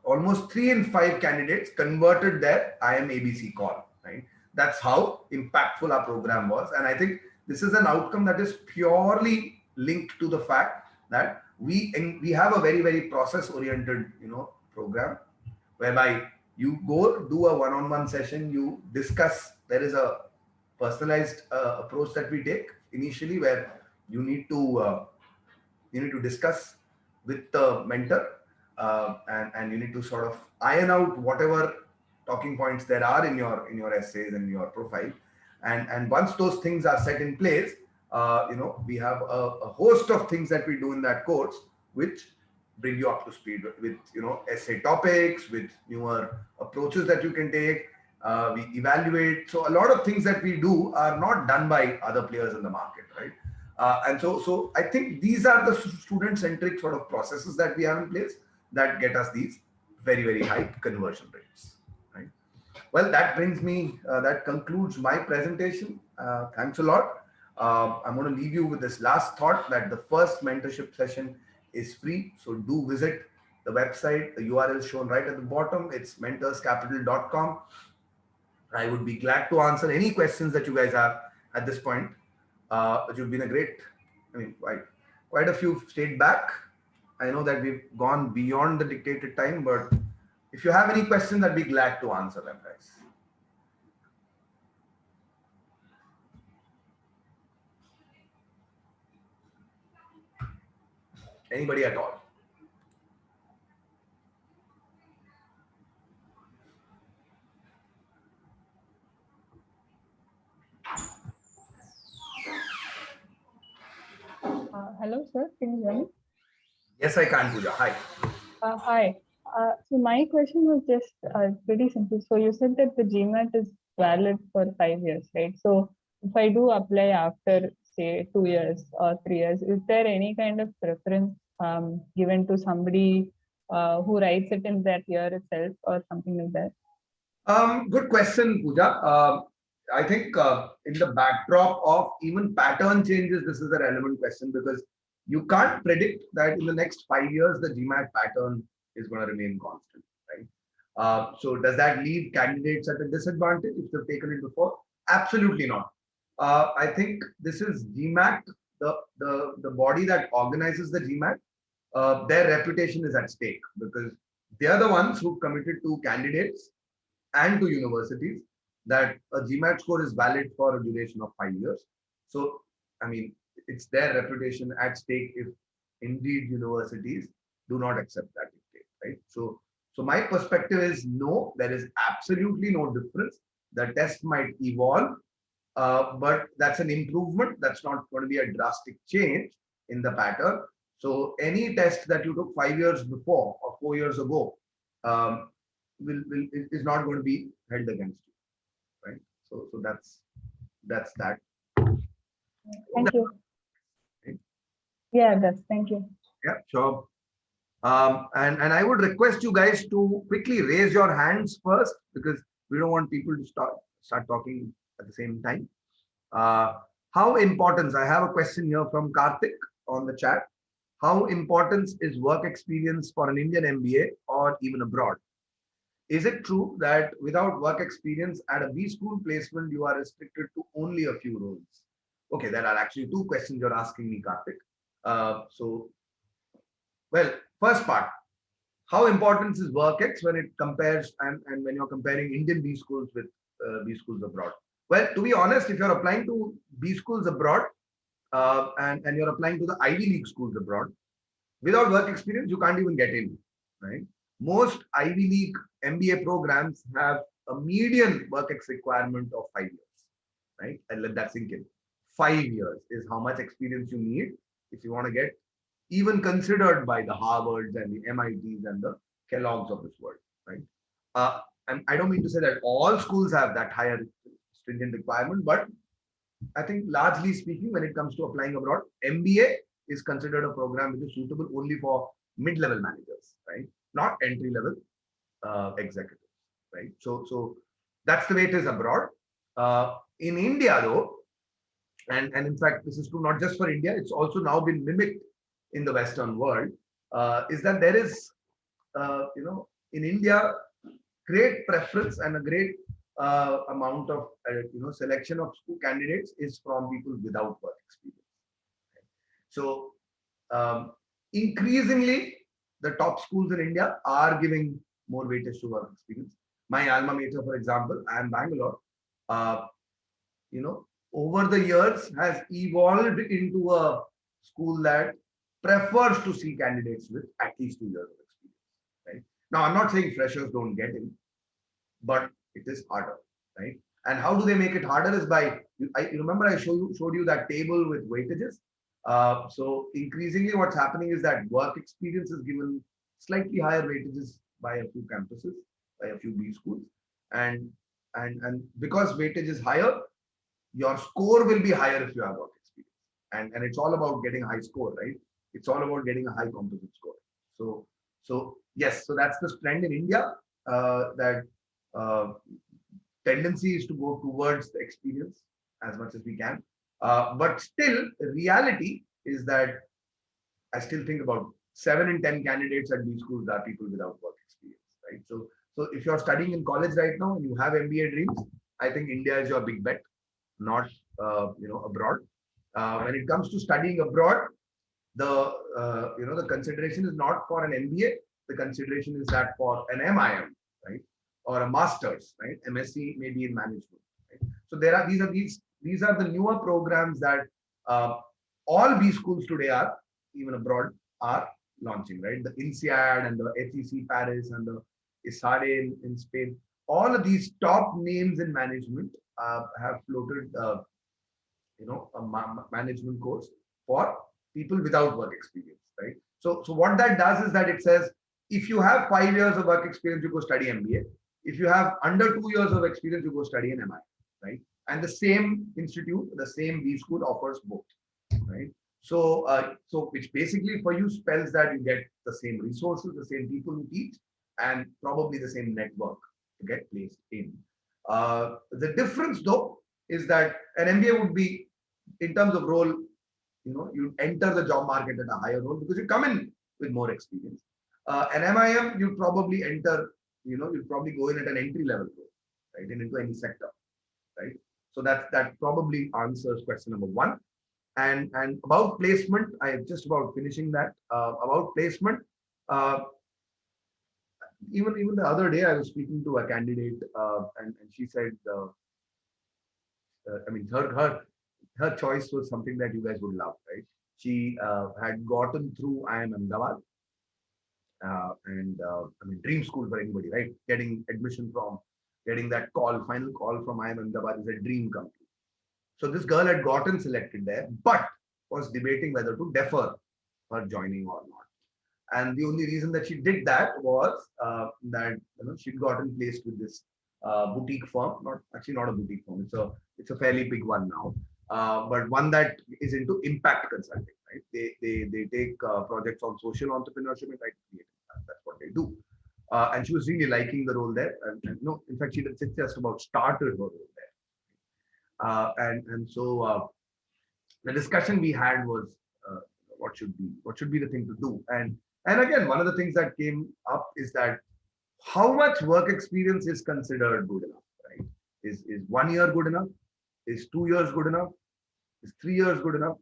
almost 3 in 5 candidates converted their IIM ABC call, right? That's how impactful our program was. And I think this is an outcome that is purely linked to the fact that we have a very, very process oriented program, whereby you go do a one-on-one session, you discuss. There is a personalized approach that we take initially, where you need to discuss with the mentor, and you need to sort of iron out whatever talking points there are in your essays and your profile, and once those things are set in place, we have a host of things that we do in that course, which bring you up to speed with essay topics, with newer approaches that you can take. We evaluate. So a lot of things that we do are not done by other players in the market, right? And so I think these are the student-centric sort of processes that we have in place that get us these very, very high conversion rates, right? Well, that concludes my presentation. Thanks a lot. I'm going to leave you with this last thought, that the first mentorship session is free. So do visit the website. The URL is shown right at the bottom. It's mentorscapital.com. I would be glad to answer any questions that you guys have at this point. You've been quite a few stayed back. I know that we've gone beyond the dictated time, but if you have any questions, I'd be glad to answer them, guys. Anybody at all? Hello, sir. Can you hear me? Yes, I can, Pooja. Hi. Hi. So my question was just pretty simple. So you said that the GMAT is valid for 5 years, right? So if I do apply after, say, 2 years or 3 years, is there any kind of preference given to somebody who writes it in that year itself or something like that? Good question, Pooja. I think in the backdrop of even pattern changes, this is a relevant question, because you can't predict that in the next 5 years, the GMAT pattern is going to remain constant, right? So does that leave candidates at a disadvantage if they've taken it before? Absolutely not. I think this is GMAT, the body that organizes the GMAT, their reputation is at stake, because they are the ones who committed to candidates and to universities that a GMAT score is valid for a duration of 5 years. So, I mean, it's their reputation at stake if indeed universities do not accept that dictate, right? So my perspective is no, there is absolutely no difference. The test might evolve, but that's an improvement. That's not going to be a drastic change in the pattern. So any test that you took 5 years before or 4 years ago is not going to be held against you, right? So that's that. Thank you. Right? Yeah, that's. Thank you. Yeah, sure. And I would request you guys to quickly raise your hands first, because we don't want people to start talking at the same time. How important? I have a question here from Karthik on the chat. How important is work experience for an Indian MBA or even abroad? Is it true that without work experience at a B school placement, you are restricted to only a few roles? Okay, there are actually two questions you're asking me, Karthik. Well, first part, how important is WorkX when it compares and when you're comparing Indian B schools with B schools abroad? Well, to be honest, if you're applying to B schools abroad and you're applying to the Ivy League schools abroad, without work experience, you can't even get in, right? Most Ivy League MBA programs have a median WorkX requirement of 5 years, right? And let that sink in. 5 years is how much experience you need if you want to get even considered by the Harvards and the MITs and the Kellogg's of this world, right? And I don't mean to say that all schools have that higher stringent requirement, but I think largely speaking, when it comes to applying abroad, MBA is considered a program which is suitable only for mid-level managers, right? Not entry-level executives, right? So that's the way it is abroad. In India, though, and in fact, this is true not just for India, it's also now been mimicked in the Western world, is that there is, in India, great preference and a great amount of, selection of school candidates is from people without work experience. So increasingly, the top schools in India are giving more weightage to work experience. My alma mater, for example, I am Bangalore, over the years has evolved into a school that prefers to see candidates with at least 2 years of experience, right? Now, I'm not saying freshers don't get in, but it is harder, right? And how do they make it harder is by, you remember I showed you that table with weightages. So increasingly what's happening is that work experience is given slightly higher weightages by a few campuses, by a few B schools. And because weightage is higher, your score will be higher if you have work experience. And it's all about getting a high score, right? It's all about getting a high composite score. So yes, so that's the trend in India, that tendency is to go towards the experience as much as we can. But still, the reality is that I still think about 7 in 10 candidates at these schools are people without work experience, right? So if you're studying in college right now and you have MBA dreams, I think India is your big bet, not abroad. When it comes to studying abroad, the consideration is not for an MBA. The consideration is that for an MIM, right, or a master's, right, MSc maybe in management. Right? So these are the newer programs that all B schools today are, even abroad, are launching, right? The INSEAD and the HEC Paris and the ISADE in Spain. All of these top names in management have floated, a management course for people without work experience, right? So what that does is that it says, if you have 5 years of work experience, you go study MBA. If you have under 2 years of experience, you go study an MI, right? And the same institute, the same B school offers both, right? So which basically for you spells that you get the same resources, the same people who teach, and probably the same network to get placed in. The difference though is that an MBA would be, in terms of role, you enter the job market at a higher role because you come in with more experience. An MIM, you probably enter, you probably go in at an entry level role, right, and into any sector, right? So that probably answers question number 1. And about placement, I am just about finishing that. About placement, even the other day I was speaking to a candidate, and she said, her choice was something that you guys would love, right? She had gotten through IIM Ahmedabad, dream school for anybody, right? Getting admission from, getting that final call from IIM Ahmedabad is a dream come true. So this girl had gotten selected there, but was debating whether to defer her joining or not. And the only reason that she did that was that she'd gotten placed with this boutique firm. Not actually not a boutique firm. It's a fairly big one now, but one that is into impact consulting. Right? They take projects on social entrepreneurship and try to create impact. That's what they do. And she was really liking the role there. And no, in fact, she just about started her role there. And so the discussion we had was what should be the thing to do. And again, one of the things that came up is that how much work experience is considered good enough, right? Is 1 year good enough? Is 2 years good enough? Is 3 years good enough?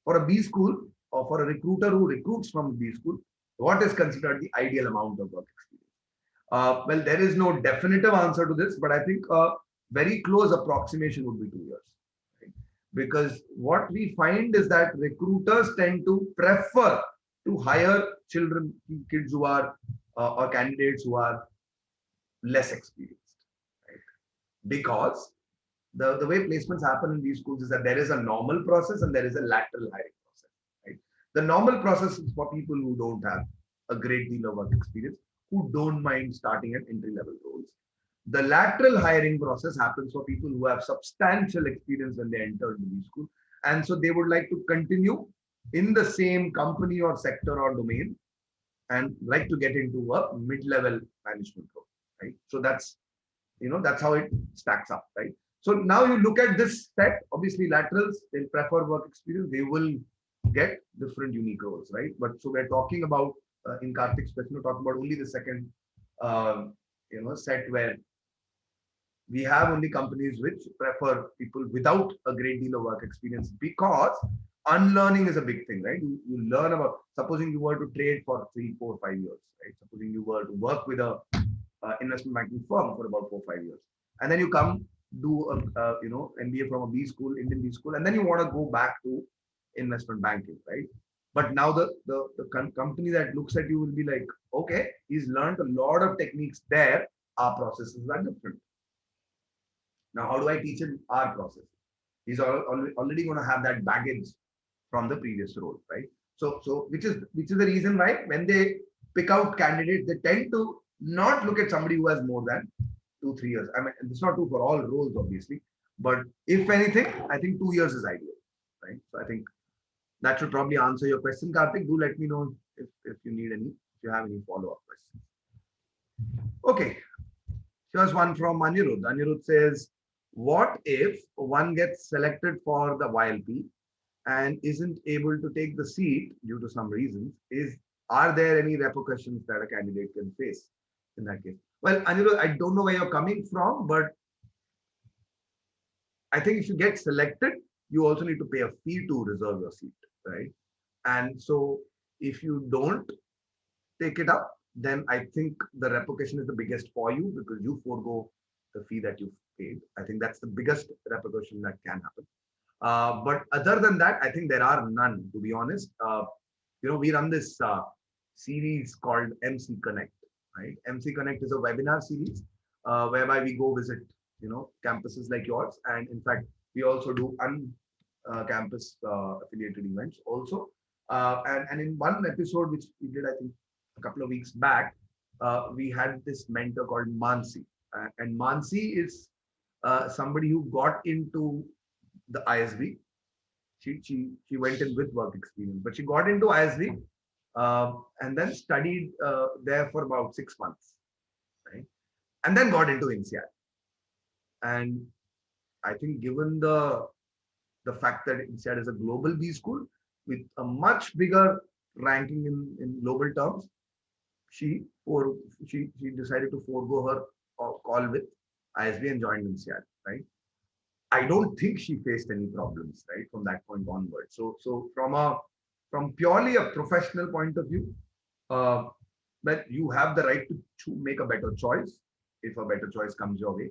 For a B school or for a recruiter who recruits from a B school, what is considered the ideal amount of work experience? Well, there is no definitive answer to this, but I think a very close approximation would be 2 years. Right? Because what we find is that recruiters tend to prefer to hire kids who are or candidates who are less experienced, right? Because the way placements happen in these schools is that there is a normal process and there is a lateral hiring process, right? The normal process is for people who don't have a great deal of work experience, who don't mind starting at entry-level roles. The lateral hiring process happens for people who have substantial experience when they enter the B school, and so they would like to continue in the same company or sector or domain and like to get into a mid-level management role, right? So that's how it stacks up, right? So now you look at this set, obviously laterals, they'll prefer work experience, they will get different unique roles, right? But so we're talking about, in Karthik's question, we're talking about only the second, set where we have only companies which prefer people without a great deal of work experience, because unlearning is a big thing, right? You learn about, supposing you were to trade for 3, 4, 5 years, right? Supposing you were to work with a investment banking firm for about 4, 5 years, and then you come do MBA from a B school, Indian B school, and then you want to go back to investment banking, right? But now the company that looks at you will be like, okay, he's learned a lot of techniques there. Our processes are different. Now, how do I teach him our process? He's already going to have that baggage from the previous role, right? So which is the reason why when they pick out candidates, they tend to not look at somebody who has more than 2, 3 years. I mean, it's not true for all roles, obviously, but if anything, I think 2 years is ideal, right? So I think that should probably answer your question, Karthik. Do let me know if you have any follow-up questions. Okay, here's one from Anirudh. Anirudh says, what if one gets selected for the YLP and isn't able to take the seat due to some reasons? Are there any repercussions that a candidate can face in that case? Well, Anirudh, I don't know where you're coming from, but I think if you get selected, you also need to pay a fee to reserve your seat, right? And so if you don't take it up, then I think the repercussion is the biggest for you, because you forego the fee that you've paid. I think that's the biggest repercussion that can happen. But other than that, I think there are none, to be honest. We run this series called MC Connect, right? MC Connect is a webinar series whereby we go visit, campuses like yours. And in fact, we also do campus affiliated events also. And in one episode, which we did, I think, a couple of weeks back, we had this mentor called Mansi. And Mansi is somebody who got into the ISB. She went in with work experience, but she got into ISB and then studied there for about 6 months, right? And then got into INSEAD. And I think given the fact that INSEAD is a global B school with a much bigger ranking in global terms, she decided to forego her call with ISB and joined INSEAD, right? I don't think she faced any problems, right, from that point onward. So from purely a professional point of view, that you have the right to make a better choice if a better choice comes your way.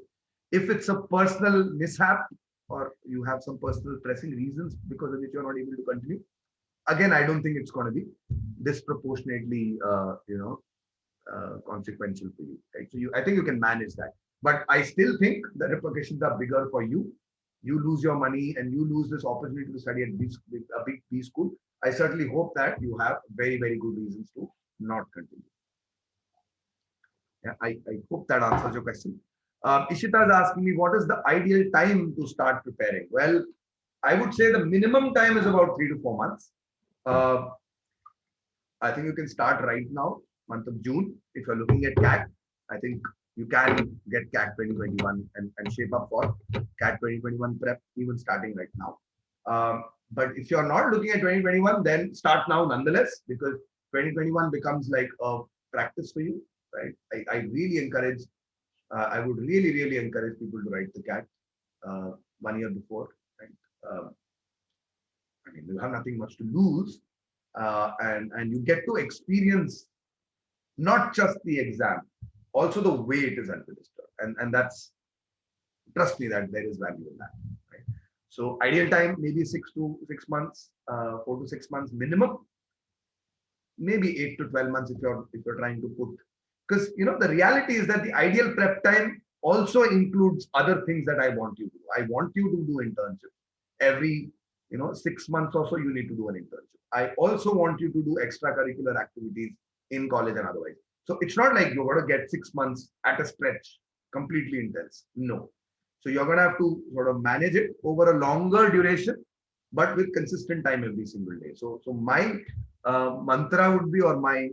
If it's a personal mishap or you have some personal pressing reasons because of which you're not able to continue, again, I don't think it's going to be disproportionately, consequential for you, right? So I think you can manage that. But I still think the repercussions are bigger for you. You lose your money and you lose this opportunity to study at a big B school. I certainly hope that you have very, very good reasons to not continue. Yeah, I hope that answers your question. Ishita is asking me, what is the ideal time to start preparing? Well, I would say the minimum time is about 3 to 4 months. Uh, I think you can start right now, month of June. If you're looking at CAT, I think you can get CAT 2021 and shape up for CAT 2021 prep, even starting right now. But if you're not looking at 2021, then start now nonetheless, because 2021 becomes like a practice for you, right? I really encourage, I would really, really encourage people to write the CAT 1 year before, right? I mean, you have nothing much to lose, and you get to experience not just the exam, also the way it is administered, and that's, trust me that there is value in that. Right? So ideal time maybe 6 months, 4 to 6 months minimum, maybe 8 to 12 months if you're trying to put, because the reality is that the ideal prep time also includes other things that I want you to do. I want you to do internship every 6 months or so. You need to do an internship. I also want you to do extracurricular activities in college and otherwise. So it's not like you're going to get 6 months at a stretch completely intense. No. So you're going to have to sort of manage it over a longer duration, but with consistent time every single day. So my mantra would be, or my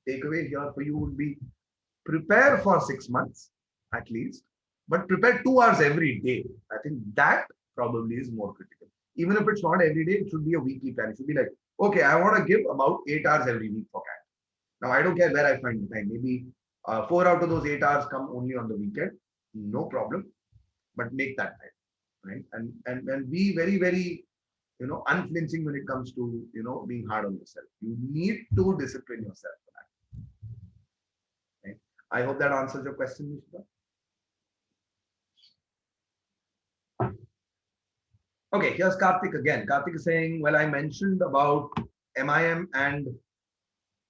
takeaway here for you would be, prepare for 6 months at least, but prepare 2 hours every day. I think that probably is more critical. Even if it's not every day, it should be a weekly plan. It should be like, okay, I want to give about 8 hours every week for CAT. Now, I don't care where I find the time. Maybe 4 out of those 8 hours come only on the weekend. No problem. But make that time, right? And be very, very, unflinching when it comes to, being hard on yourself. You need to discipline yourself for that. Right? I hope that answers your question, Nishita. Okay, here's Karthik again. Karthik is saying, well, I mentioned about MIM and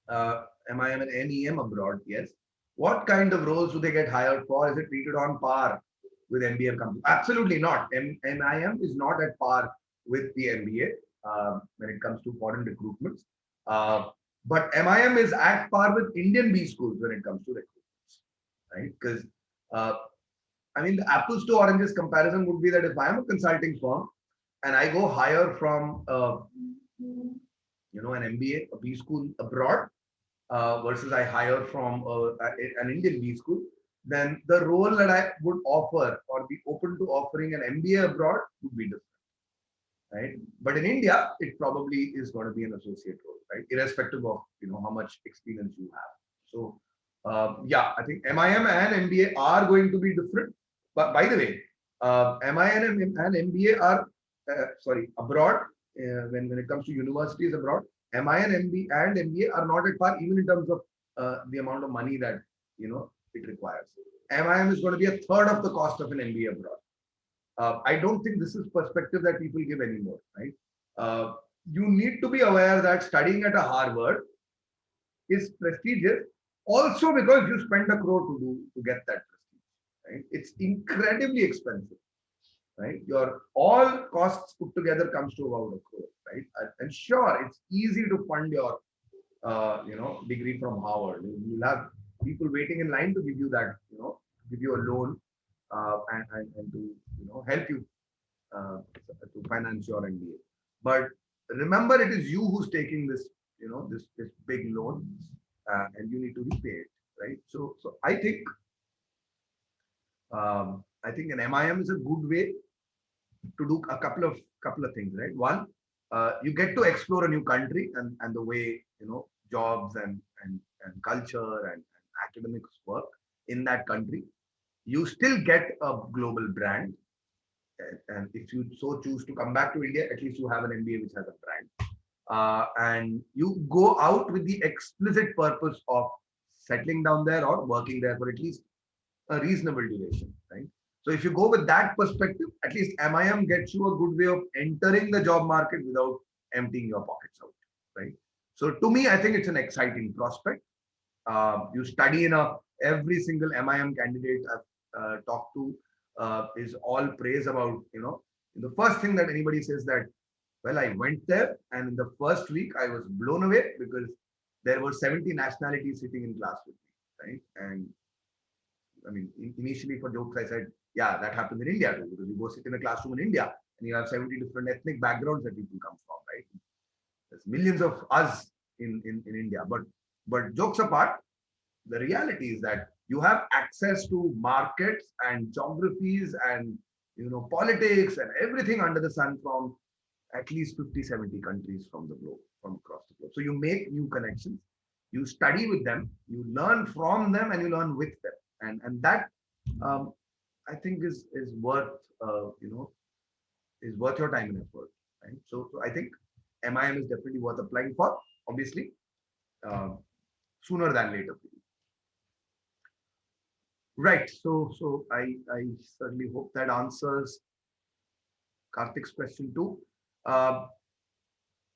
NEM abroad. Yes. What kind of roles do they get hired for? Is it treated on par with MBA companies? Absolutely not. MIM is not at par with the MBA when it comes to foreign recruitments. But MIM is at par with Indian B schools when it comes to recruitments, right? Because I mean, the apples to oranges comparison would be that if I am a consulting firm and I go hire from an MBA, a B school abroad, versus I hire from an Indian B school, then the role that I would offer or be open to offering an MBA abroad would be different, right? But in India, it probably is going to be an associate role, right? Irrespective of how much experience you have. So yeah, I think MIM and MBA are going to be different. But by the way, MIM and MBA are abroad. When it comes to universities abroad, MI and MBA are not at par, even in terms of the amount of money that it requires. MIM is going to be a third of the cost of an MBA abroad. I don't think this is perspective that people give anymore, right? You need to be aware that studying at a Harvard is prestigious, also because you spend 1 crore to get that prestige, right? It's incredibly expensive. Right, your all costs put together comes to about 1 crore, right? And sure, it's easy to fund your, degree from Harvard. You'll have people waiting in line to give you that, give you a loan, and to, help you to finance your MBA. But remember, it is you who's taking this, this big loan, and you need to repay it, right? So I think an MIM is a good way to do a couple of things, right? One, you get to explore a new country and the way jobs and culture and academics work in that country. You still get a global brand, and if you so choose to come back to India, at least you have an MBA which has a brand, and you go out with the explicit purpose of settling down there or working there for at least a reasonable duration, right? So if you go with that perspective, at least MIM gets you a good way of entering the job market without emptying your pockets out, right? So to me, I think it's an exciting prospect. You study every single MIM candidate I've talked to is all praise about, the first thing that anybody says that Well, I went there, and in the first week, I was blown away because there were 70 nationalities sitting in class with me, right? And I mean, initially for jokes, I said, yeah, that happens in India too, because you go sit in a classroom in India and you have 70 different ethnic backgrounds that people come from, right? There's millions of us in India. But jokes apart, the reality is that you have access to markets and geographies and politics and everything under the sun from at least 50, 70 countries from the globe, from across the globe. So you make new connections, you study with them, you learn from them, and you learn with them. And that um, I think is worth is worth your time and effort. Right. So I think MIM is definitely worth applying for, obviously, uh, sooner than later. Right. So I certainly hope that answers Karthik's question too. Uh,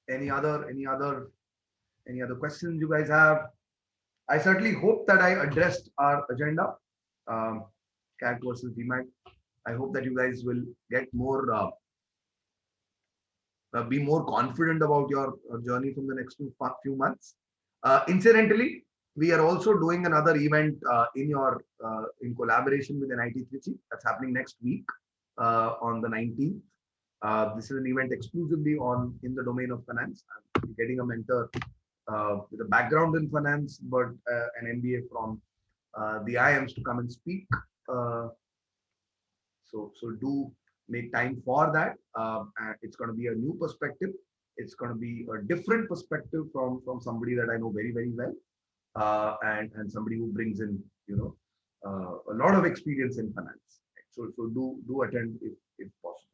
any other questions you guys have? I certainly hope that I addressed our agenda, CAT versus DMAT. I hope that you guys will get more, be more confident about your journey from the next few months. Incidentally, we are also doing another event in collaboration with NIT Trichy. That's happening next week on the 19th. This is an event exclusively in the domain of finance. I'm getting a mentor with a background in finance, but an MBA from the IIMs to come and speak. So do make time for that. It's going to be a new perspective. It's going to be a different perspective from somebody that I know very, very well, and somebody who brings in a lot of experience in finance. So do attend if possible.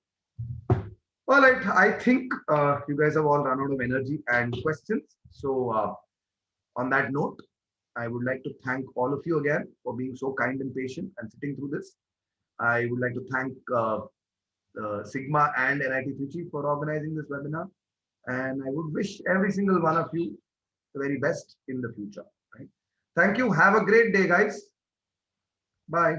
All right, I think you guys have all run out of energy and questions. So on that note, I would like to thank all of you again for being so kind and patient and sitting through this. I would like to thank Sigma and NIT Trichy for organizing this webinar. And I would wish every single one of you the very best in the future. Right? Thank you. Have a great day, guys. Bye.